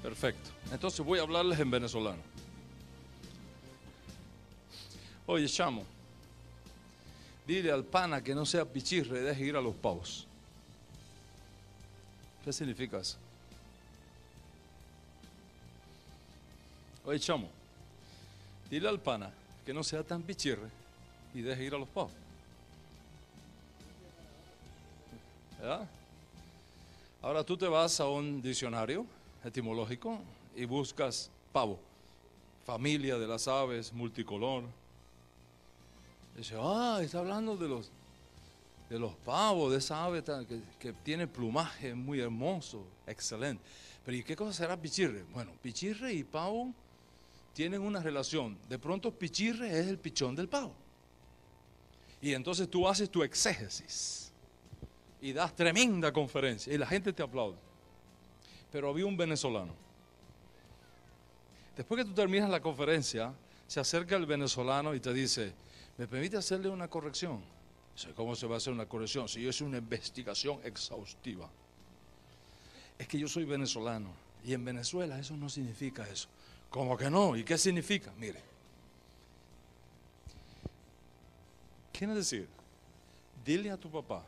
Perfecto. Entonces voy a hablarles en venezolano. Oye, chamo, dile al pana que no sea pichirre y deje ir a los pavos. ¿Qué significa eso? Oye, chamo, dile al pana que no sea tan pichirre y deje ir a los pavos. ¿Verdad? Ahora tú te vas a un diccionario etimológico y buscas pavo, familia de las aves, multicolor. Dice, está hablando de los pavos, de esa ave que tiene plumaje muy hermoso, excelente. Pero ¿y qué cosa será pichirre? Bueno, pichirre y pavo tienen una relación. De pronto pichirre es el pichón del pavo. Y entonces tú haces tu exégesis y das tremenda conferencia y la gente te aplaude. Pero había un venezolano. Después que tú terminas la conferencia, se acerca el venezolano y te dice, ¿me permite hacerle una corrección? ¿Cómo se va a hacer una corrección? Si yo hice una investigación exhaustiva. Es que yo soy venezolano y en Venezuela eso no significa eso. ¿Cómo que no? ¿Y qué significa? Mire, quiere decir, dile a tu papá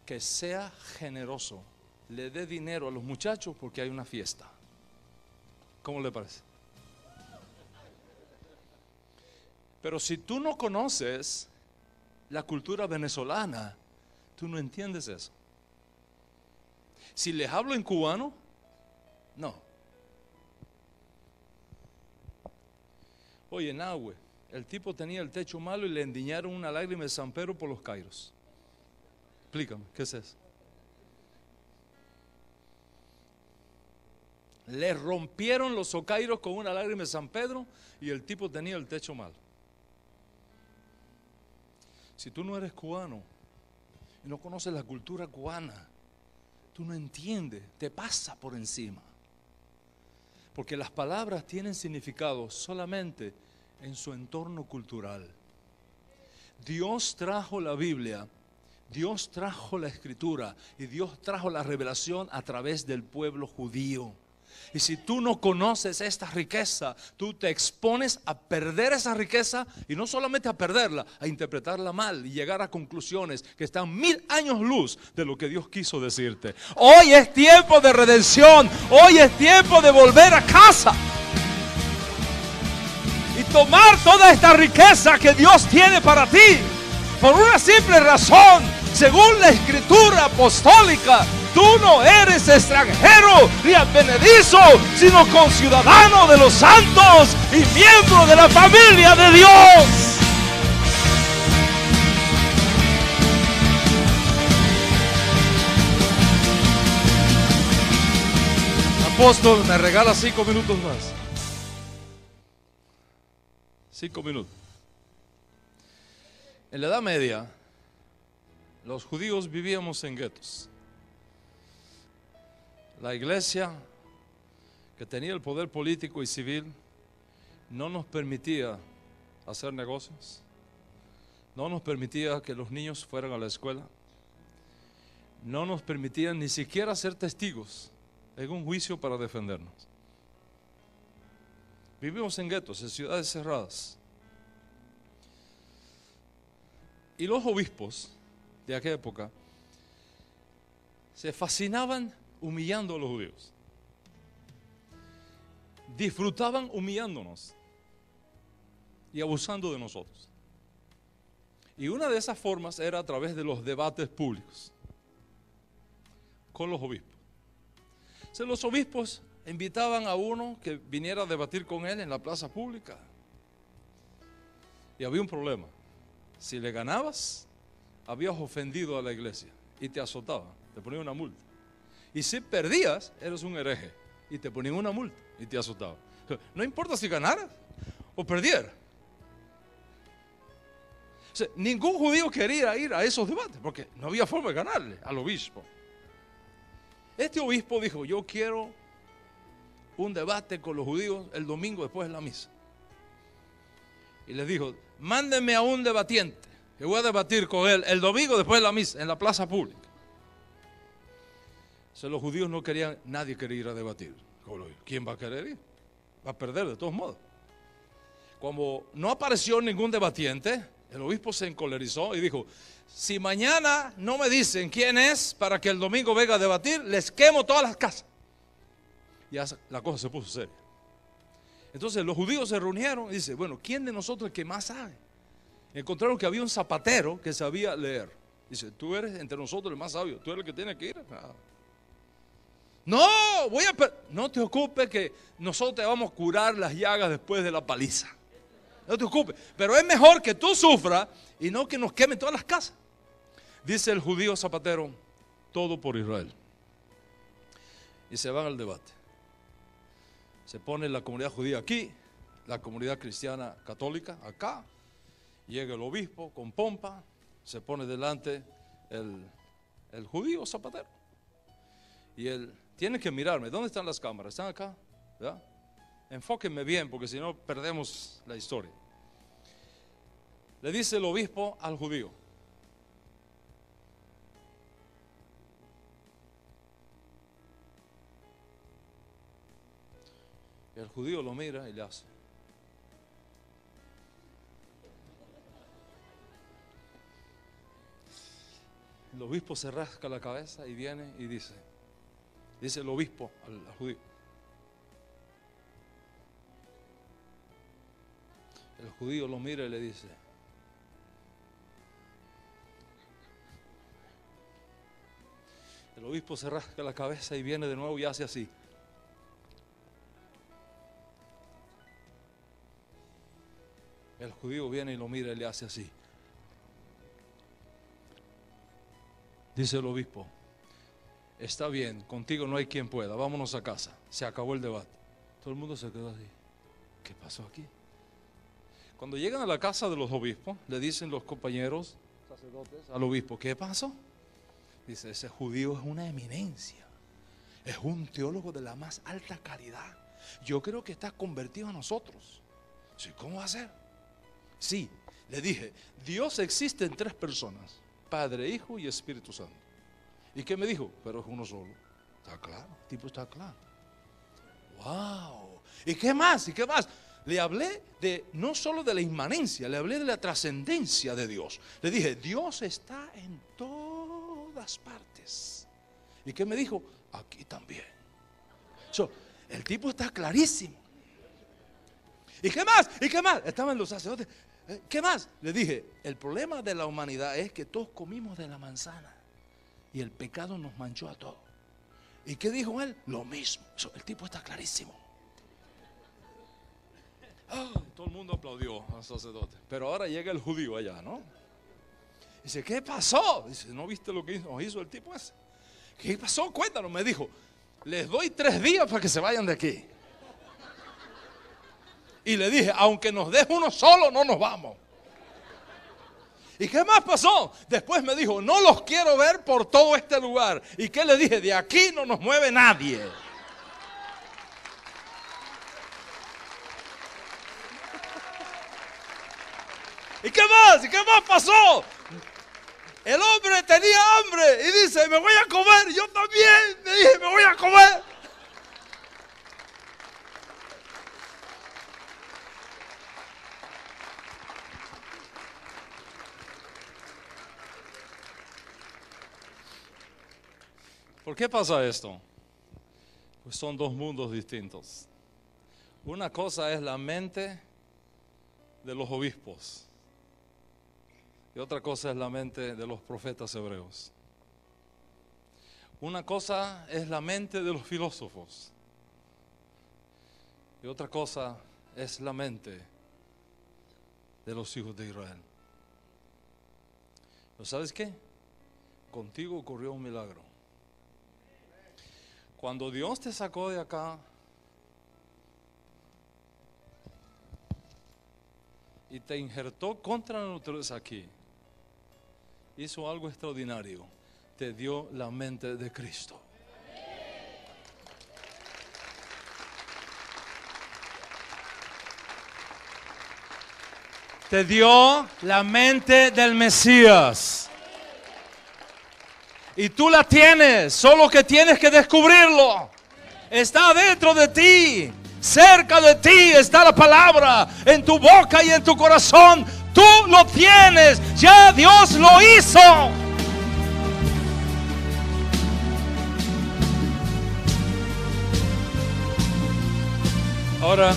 que sea generoso, le dé dinero a los muchachos porque hay una fiesta. ¿Cómo le parece? Pero si tú no conoces la cultura venezolana, tú no entiendes eso. Si les hablo en cubano, no. Oye, Nahue, el tipo tenía el techo malo y le endiñaron una lágrima de San Pedro por los cairos. Explícame, ¿qué es eso? Le rompieron los ocairos con una lágrima de San Pedro y el tipo tenía el techo malo. Si tú no eres cubano y no conoces la cultura cubana, tú no entiendes, te pasa por encima. Porque las palabras tienen significado solamente en su entorno cultural. Dios trajo la Biblia, Dios trajo la Escritura y Dios trajo la revelación a través del pueblo judío. Y si tú no conoces esta riqueza, tú te expones a perder esa riqueza y no solamente a perderla, a interpretarla mal y llegar a conclusiones que están 1000 años luz de lo que Dios quiso decirte. Hoy es tiempo de redención, hoy es tiempo de volver a casa y tomar toda esta riqueza que Dios tiene para ti. Por una simple razón, según la Escritura apostólica, tú no eres extranjero ni advenedizo, sino conciudadano de los santos y miembro de la familia de Dios. Apóstol, me regala 5 minutos más. 5 minutos. En la Edad Media, los judíos vivíamos en guetos. La iglesia, que tenía el poder político y civil, no nos permitía hacer negocios, no nos permitía que los niños fueran a la escuela, no nos permitían ni siquiera ser testigos en un juicio para defendernos. Vivimos en guetos, en ciudades cerradas. Y los obispos de aquella época se fascinaban humillando a los judíos. Disfrutaban humillándonos y abusando de nosotros. Y una de esas formas era a través de los debates públicos con los obispos. Entonces los obispos invitaban a uno que viniera a debatir con él en la plaza pública. Y había un problema. Si le ganabas, habías ofendido a la iglesia y te azotaban, te ponían una multa. Y si perdías, eres un hereje y te ponían una multa y te azotaban. No importa si ganaras o perdieras. O sea, ningún judío quería ir a esos debates porque no había forma de ganarle al obispo. Este obispo dijo, yo quiero un debate con los judíos el domingo después de la misa. Y les dijo, mándenme a un debatiente. que voy a debatir con él el domingo después de la misa, en la plaza pública. Entonces, los judíos no querían, nadie quería ir a debatir. ¿Quién va a querer ir? Va a perder de todos modos. Como no apareció ningún debatiente, el obispo se encolerizó y dijo: si mañana no me dicen quién es para que el domingo venga a debatir, les quemo todas las casas. Ya la cosa se puso seria. Entonces los judíos se reunieron y dice: bueno, ¿quién de nosotros es el que más sabe? Encontraron que había un zapatero que sabía leer. Dice: tú eres entre nosotros el más sabio, tú eres el que tiene que ir. No, no te ocupes que nosotros te vamos a curar las llagas después de la paliza. No te ocupes, pero es mejor que tú sufras y no que nos quemen todas las casas. Dice el judío zapatero: todo por Israel. Y se van al debate. Se pone la comunidad judía aquí, la comunidad cristiana católica acá. Llega el obispo con pompa, se pone delante el judío zapatero. Y él tiene que mirarme. ¿Dónde están las cámaras? ¿Están acá? ¿Verdad? Enfóquenme bien, porque si no perdemos la historia. Le dice el obispo al judío: el judío lo mira y le hace. El obispo se rasca la cabeza y viene y dice el obispo al judío: el judío lo mira y le dice: el obispo se rasca la cabeza y viene de nuevo y hace así. El judío viene y lo mira y le hace así. Dice el obispo: está bien, contigo no hay quien pueda, vámonos a casa. Se acabó el debate. Todo el mundo se quedó así. ¿Qué pasó aquí? Cuando llegan a la casa de los obispos, le dicen los compañeros sacerdotes al obispo: ¿qué pasó? Dice: ese judío es una eminencia, es un teólogo de la más alta calidad. Yo creo que está convertido a nosotros. Sí, ¿cómo va a ser? Sí, le dije: Dios existe en 3 personas: Padre, Hijo y Espíritu Santo. ¿Y qué me dijo? Pero es uno solo. Está claro, el tipo está claro. Wow. ¿Y qué más? ¿Y qué más? Le hablé de no solo de la inmanencia, le hablé de la trascendencia de Dios. Le dije: Dios está en todas partes. ¿Y qué me dijo? Aquí también. El tipo está clarísimo. ¿Y qué más? ¿Y qué más? Estaban los sacerdotes. ¿Qué más? Le dije: el problema de la humanidad es que todos comimos de la manzana y el pecado nos manchó a todos. ¿Y qué dijo él? Lo mismo. El tipo está clarísimo. Todo el mundo aplaudió al sacerdote. Pero ahora llega el judío allá, ¿no? Dice: ¿qué pasó? Dice: ¿no viste lo que hizo el tipo ese? ¿Qué pasó? Cuéntanos. Me dijo: les doy 3 días para que se vayan de aquí. Y le dije: aunque nos deje uno solo, no nos vamos. ¿Y qué más pasó? Después me dijo: no los quiero ver por todo este lugar. ¿Y qué le dije? De aquí no nos mueve nadie. ¿Y qué más? ¿Y qué más pasó? El hombre tenía hambre y dice: me voy a comer. Yo también le dije: me voy a comer. ¿Por qué pasa esto? Pues son 2 mundos distintos. Una cosa es la mente de los obispos y otra cosa es la mente de los profetas hebreos. Una cosa es la mente de los filósofos y otra cosa es la mente de los hijos de Israel. ¿Pero sabes qué? Contigo ocurrió un milagro. Cuando Dios te sacó de acá y te injertó contra la naturaleza aquí, hizo algo extraordinario. Te dio la mente de Cristo. te dio la mente del Mesías. Y tú la tienes, solo que tienes que descubrirlo. Está dentro de ti, cerca de ti está la palabra, en tu boca y en tu corazón. Tú lo tienes, ya Dios lo hizo. Ahora,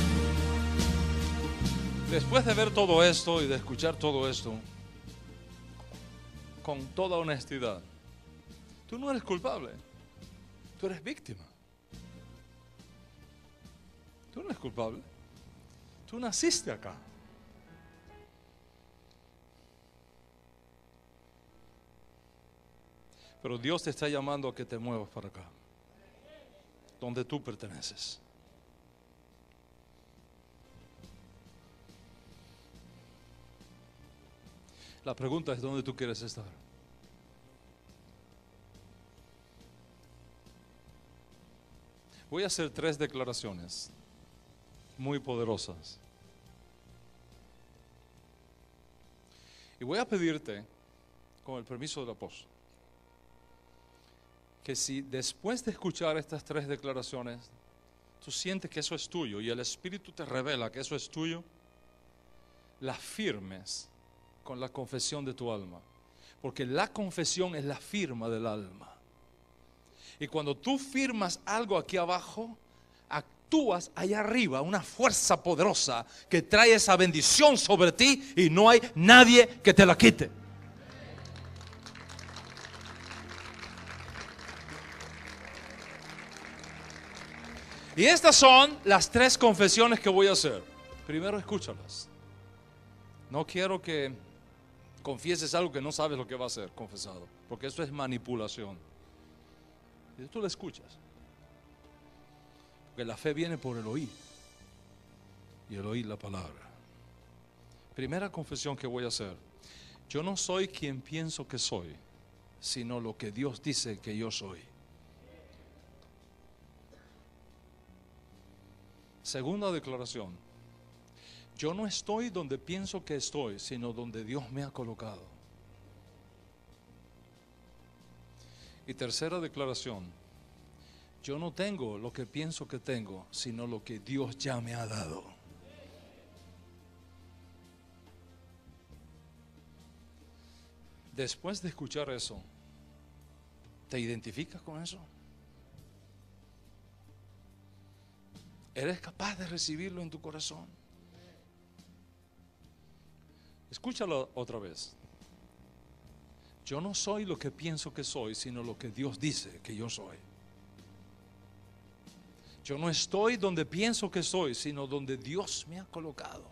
después de ver todo esto y de escuchar todo esto, con toda honestidad, tú no eres culpable, tú eres víctima. Tú no eres culpable, tú naciste acá. Pero Dios te está llamando a que te muevas para acá, donde tú perteneces. La pregunta es: ¿dónde tú quieres estar? Voy a hacer 3 declaraciones muy poderosas. Y voy a pedirte, con el permiso del apóstol, que si después de escuchar estas 3 declaraciones, tú sientes que eso es tuyo y el Espíritu te revela que eso es tuyo, las firmes con la confesión de tu alma, porque la confesión es la firma del alma. Y cuando tú firmas algo aquí abajo, actúas allá arriba, una fuerza poderosa que trae esa bendición sobre ti y no hay nadie que te la quite. Y estas son las 3 confesiones que voy a hacer. Primero, escúchalas. No quiero que confieses algo que no sabes lo que va a ser confesado, porque eso es manipulación. Y tú lo escuchas, porque la fe viene por el oír y el oír la palabra. Primera confesión que voy a hacer: yo no soy quien pienso que soy, sino lo que Dios dice que yo soy. Segunda declaración: yo no estoy donde pienso que estoy, sino donde Dios me ha colocado. Y tercera declaración: yo no tengo lo que pienso que tengo, sino lo que Dios ya me ha dado. Después de escuchar eso, ¿te identificas con eso? ¿Eres capaz de recibirlo en tu corazón? Escúchalo otra vez. Yo no soy lo que pienso que soy, sino lo que Dios dice que yo soy. Yo no estoy donde pienso que soy, sino donde Dios me ha colocado.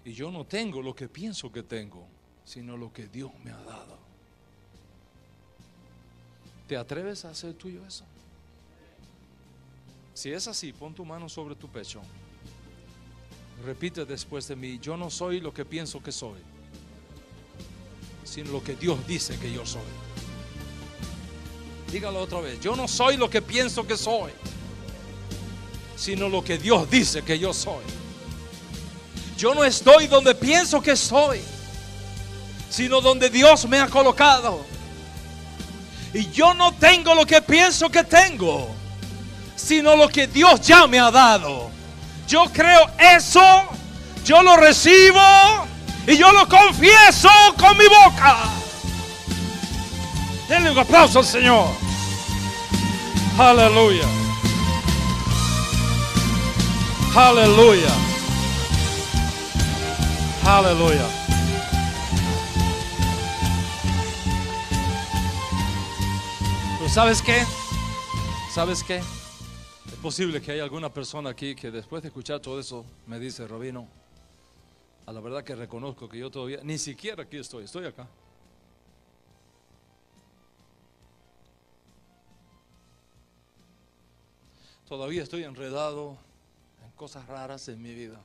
Y yo no tengo lo que pienso que tengo, sino lo que Dios me ha dado. ¿Te atreves a hacer tuyo eso? Si es así, pon tu mano sobre tu pecho. Repite después de mí: yo no soy lo que pienso que soy, sino lo que Dios dice que yo soy. Dígalo otra vez: yo no soy lo que pienso que soy, sino lo que Dios dice que yo soy. Yo no estoy donde pienso que estoy, sino donde Dios me ha colocado. Y yo no tengo lo que pienso que tengo, sino lo que Dios ya me ha dado. Yo creo eso, yo lo recibo y yo lo confieso con mi boca. Denle un aplauso al Señor. Aleluya. Aleluya. Aleluya. Pero ¿sabes qué? ¿Sabes qué? Es posible que haya alguna persona aquí que después de escuchar todo eso me dice: Rabino, a la verdad que reconozco que yo todavía ni siquiera aquí estoy acá. Todavía estoy enredado en cosas raras en mi vida.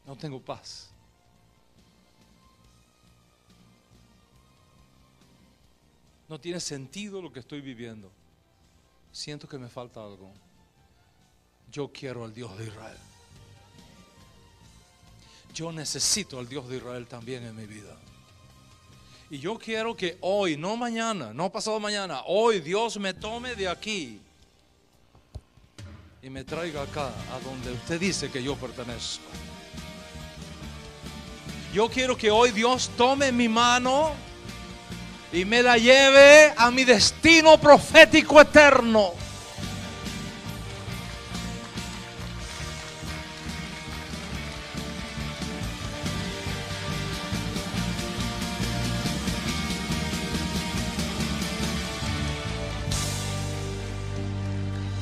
No tengo paz. No tiene sentido lo que estoy viviendo. siento que me falta algo. Yo quiero al Dios de Israel. Yo necesito al Dios de Israel también en mi vida. Y yo quiero que hoy, no mañana, no pasado mañana, hoy Dios me tome de aquí y me traiga acá, a donde usted dice que yo pertenezco. Yo quiero que hoy Dios tome mi mano y me la lleve a mi destino profético eterno.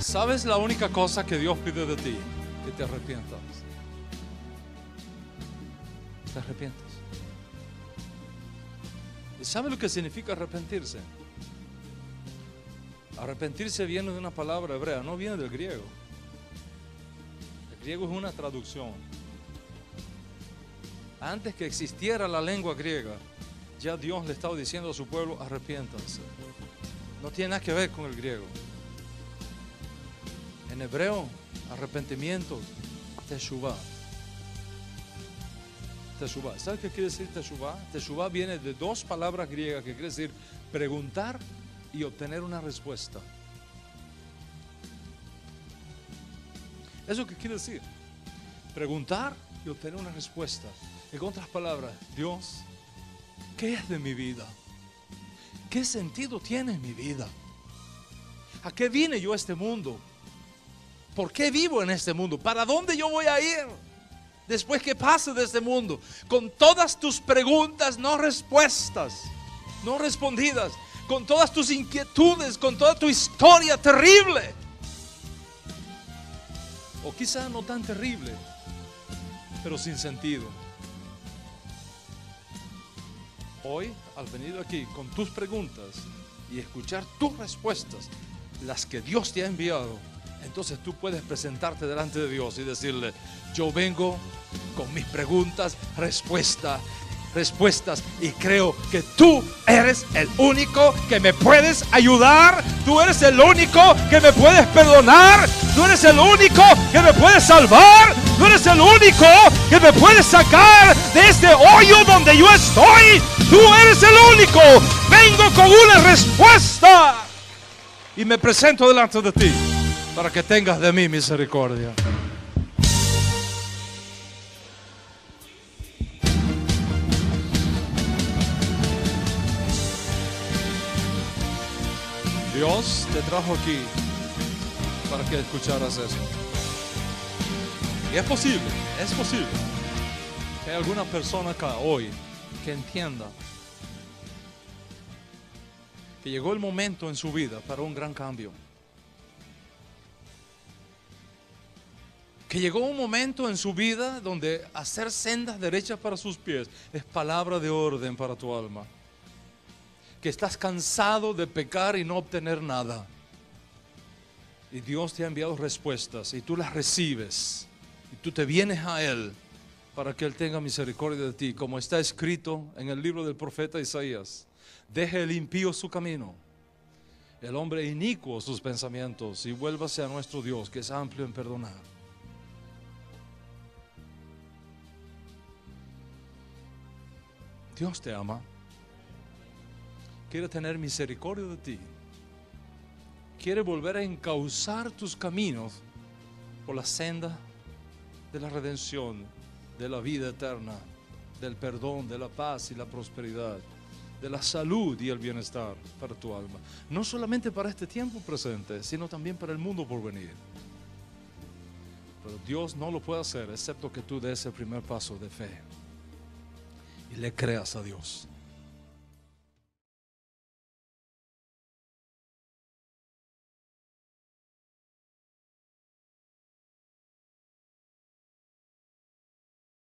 ¿Sabes la única cosa que Dios pide de ti? Que te arrepientas. Te arrepientas. ¿Y sabes lo que significa arrepentirse? Arrepentirse viene de una palabra hebrea, no viene del griego. El griego es una traducción. Antes que existiera la lengua griega, ya Dios le estaba diciendo a su pueblo: arrepiéntanse. No tiene nada que ver con el griego. En hebreo, arrepentimiento, teshuvah. Teshuvah. ¿Sabes qué quiere decir teshuvah? Teshuvah viene de dos palabras griegas que quiere decir preguntar y obtener una respuesta. ¿Eso qué quiere decir? Preguntar y obtener una respuesta. En otras palabras, Dios, ¿qué es de mi vida? ¿Qué sentido tiene mi vida? ¿A qué vine yo a este mundo? ¿Por qué vivo en este mundo? ¿Para dónde yo voy a ir después que pase de este mundo? Con todas tus preguntas no respuestas, no respondidas, con todas tus inquietudes, con toda tu historia terrible, o quizá no tan terrible, pero sin sentido. Hoy, al venir aquí con tus preguntas y escuchar tus respuestas, las que Dios te ha enviado, entonces tú puedes presentarte delante de Dios y decirle: yo vengo con mis preguntas, respuestas, y creo que tú eres el único que me puedes ayudar, tú eres el único que me puedes perdonar, tú eres el único que me puedes salvar, tú eres el único que me puedes sacar de este hoyo donde yo estoy, tú eres el único. Vengo con una respuesta y me presento delante de ti para que tengas de mí misericordia. Dios te trajo aquí para que escucharas eso. Y es posible que hay alguna persona acá hoy que entienda que llegó el momento en su vida para un gran cambio. Que llegó un momento en su vida donde hacer sendas derechas para sus pies es palabra de orden para tu alma. Que estás cansado de pecar y no obtener nada. Y Dios te ha enviado respuestas y tú las recibes. Y tú te vienes a Él para que Él tenga misericordia de ti. Como está escrito en el libro del profeta Isaías: deje el impío su camino, el hombre inicuo sus pensamientos, y vuélvase a nuestro Dios, que es amplio en perdonar. Dios te ama. Quiere tener misericordia de ti. Quiere volver a encauzar tus caminos por la senda de la redención, de la vida eterna, del perdón, de la paz y la prosperidad, de la salud y el bienestar para tu alma. No solamente para este tiempo presente, sino también para el mundo por venir. Pero Dios no lo puede hacer excepto que tú des el primer paso de fe y le creas a Dios.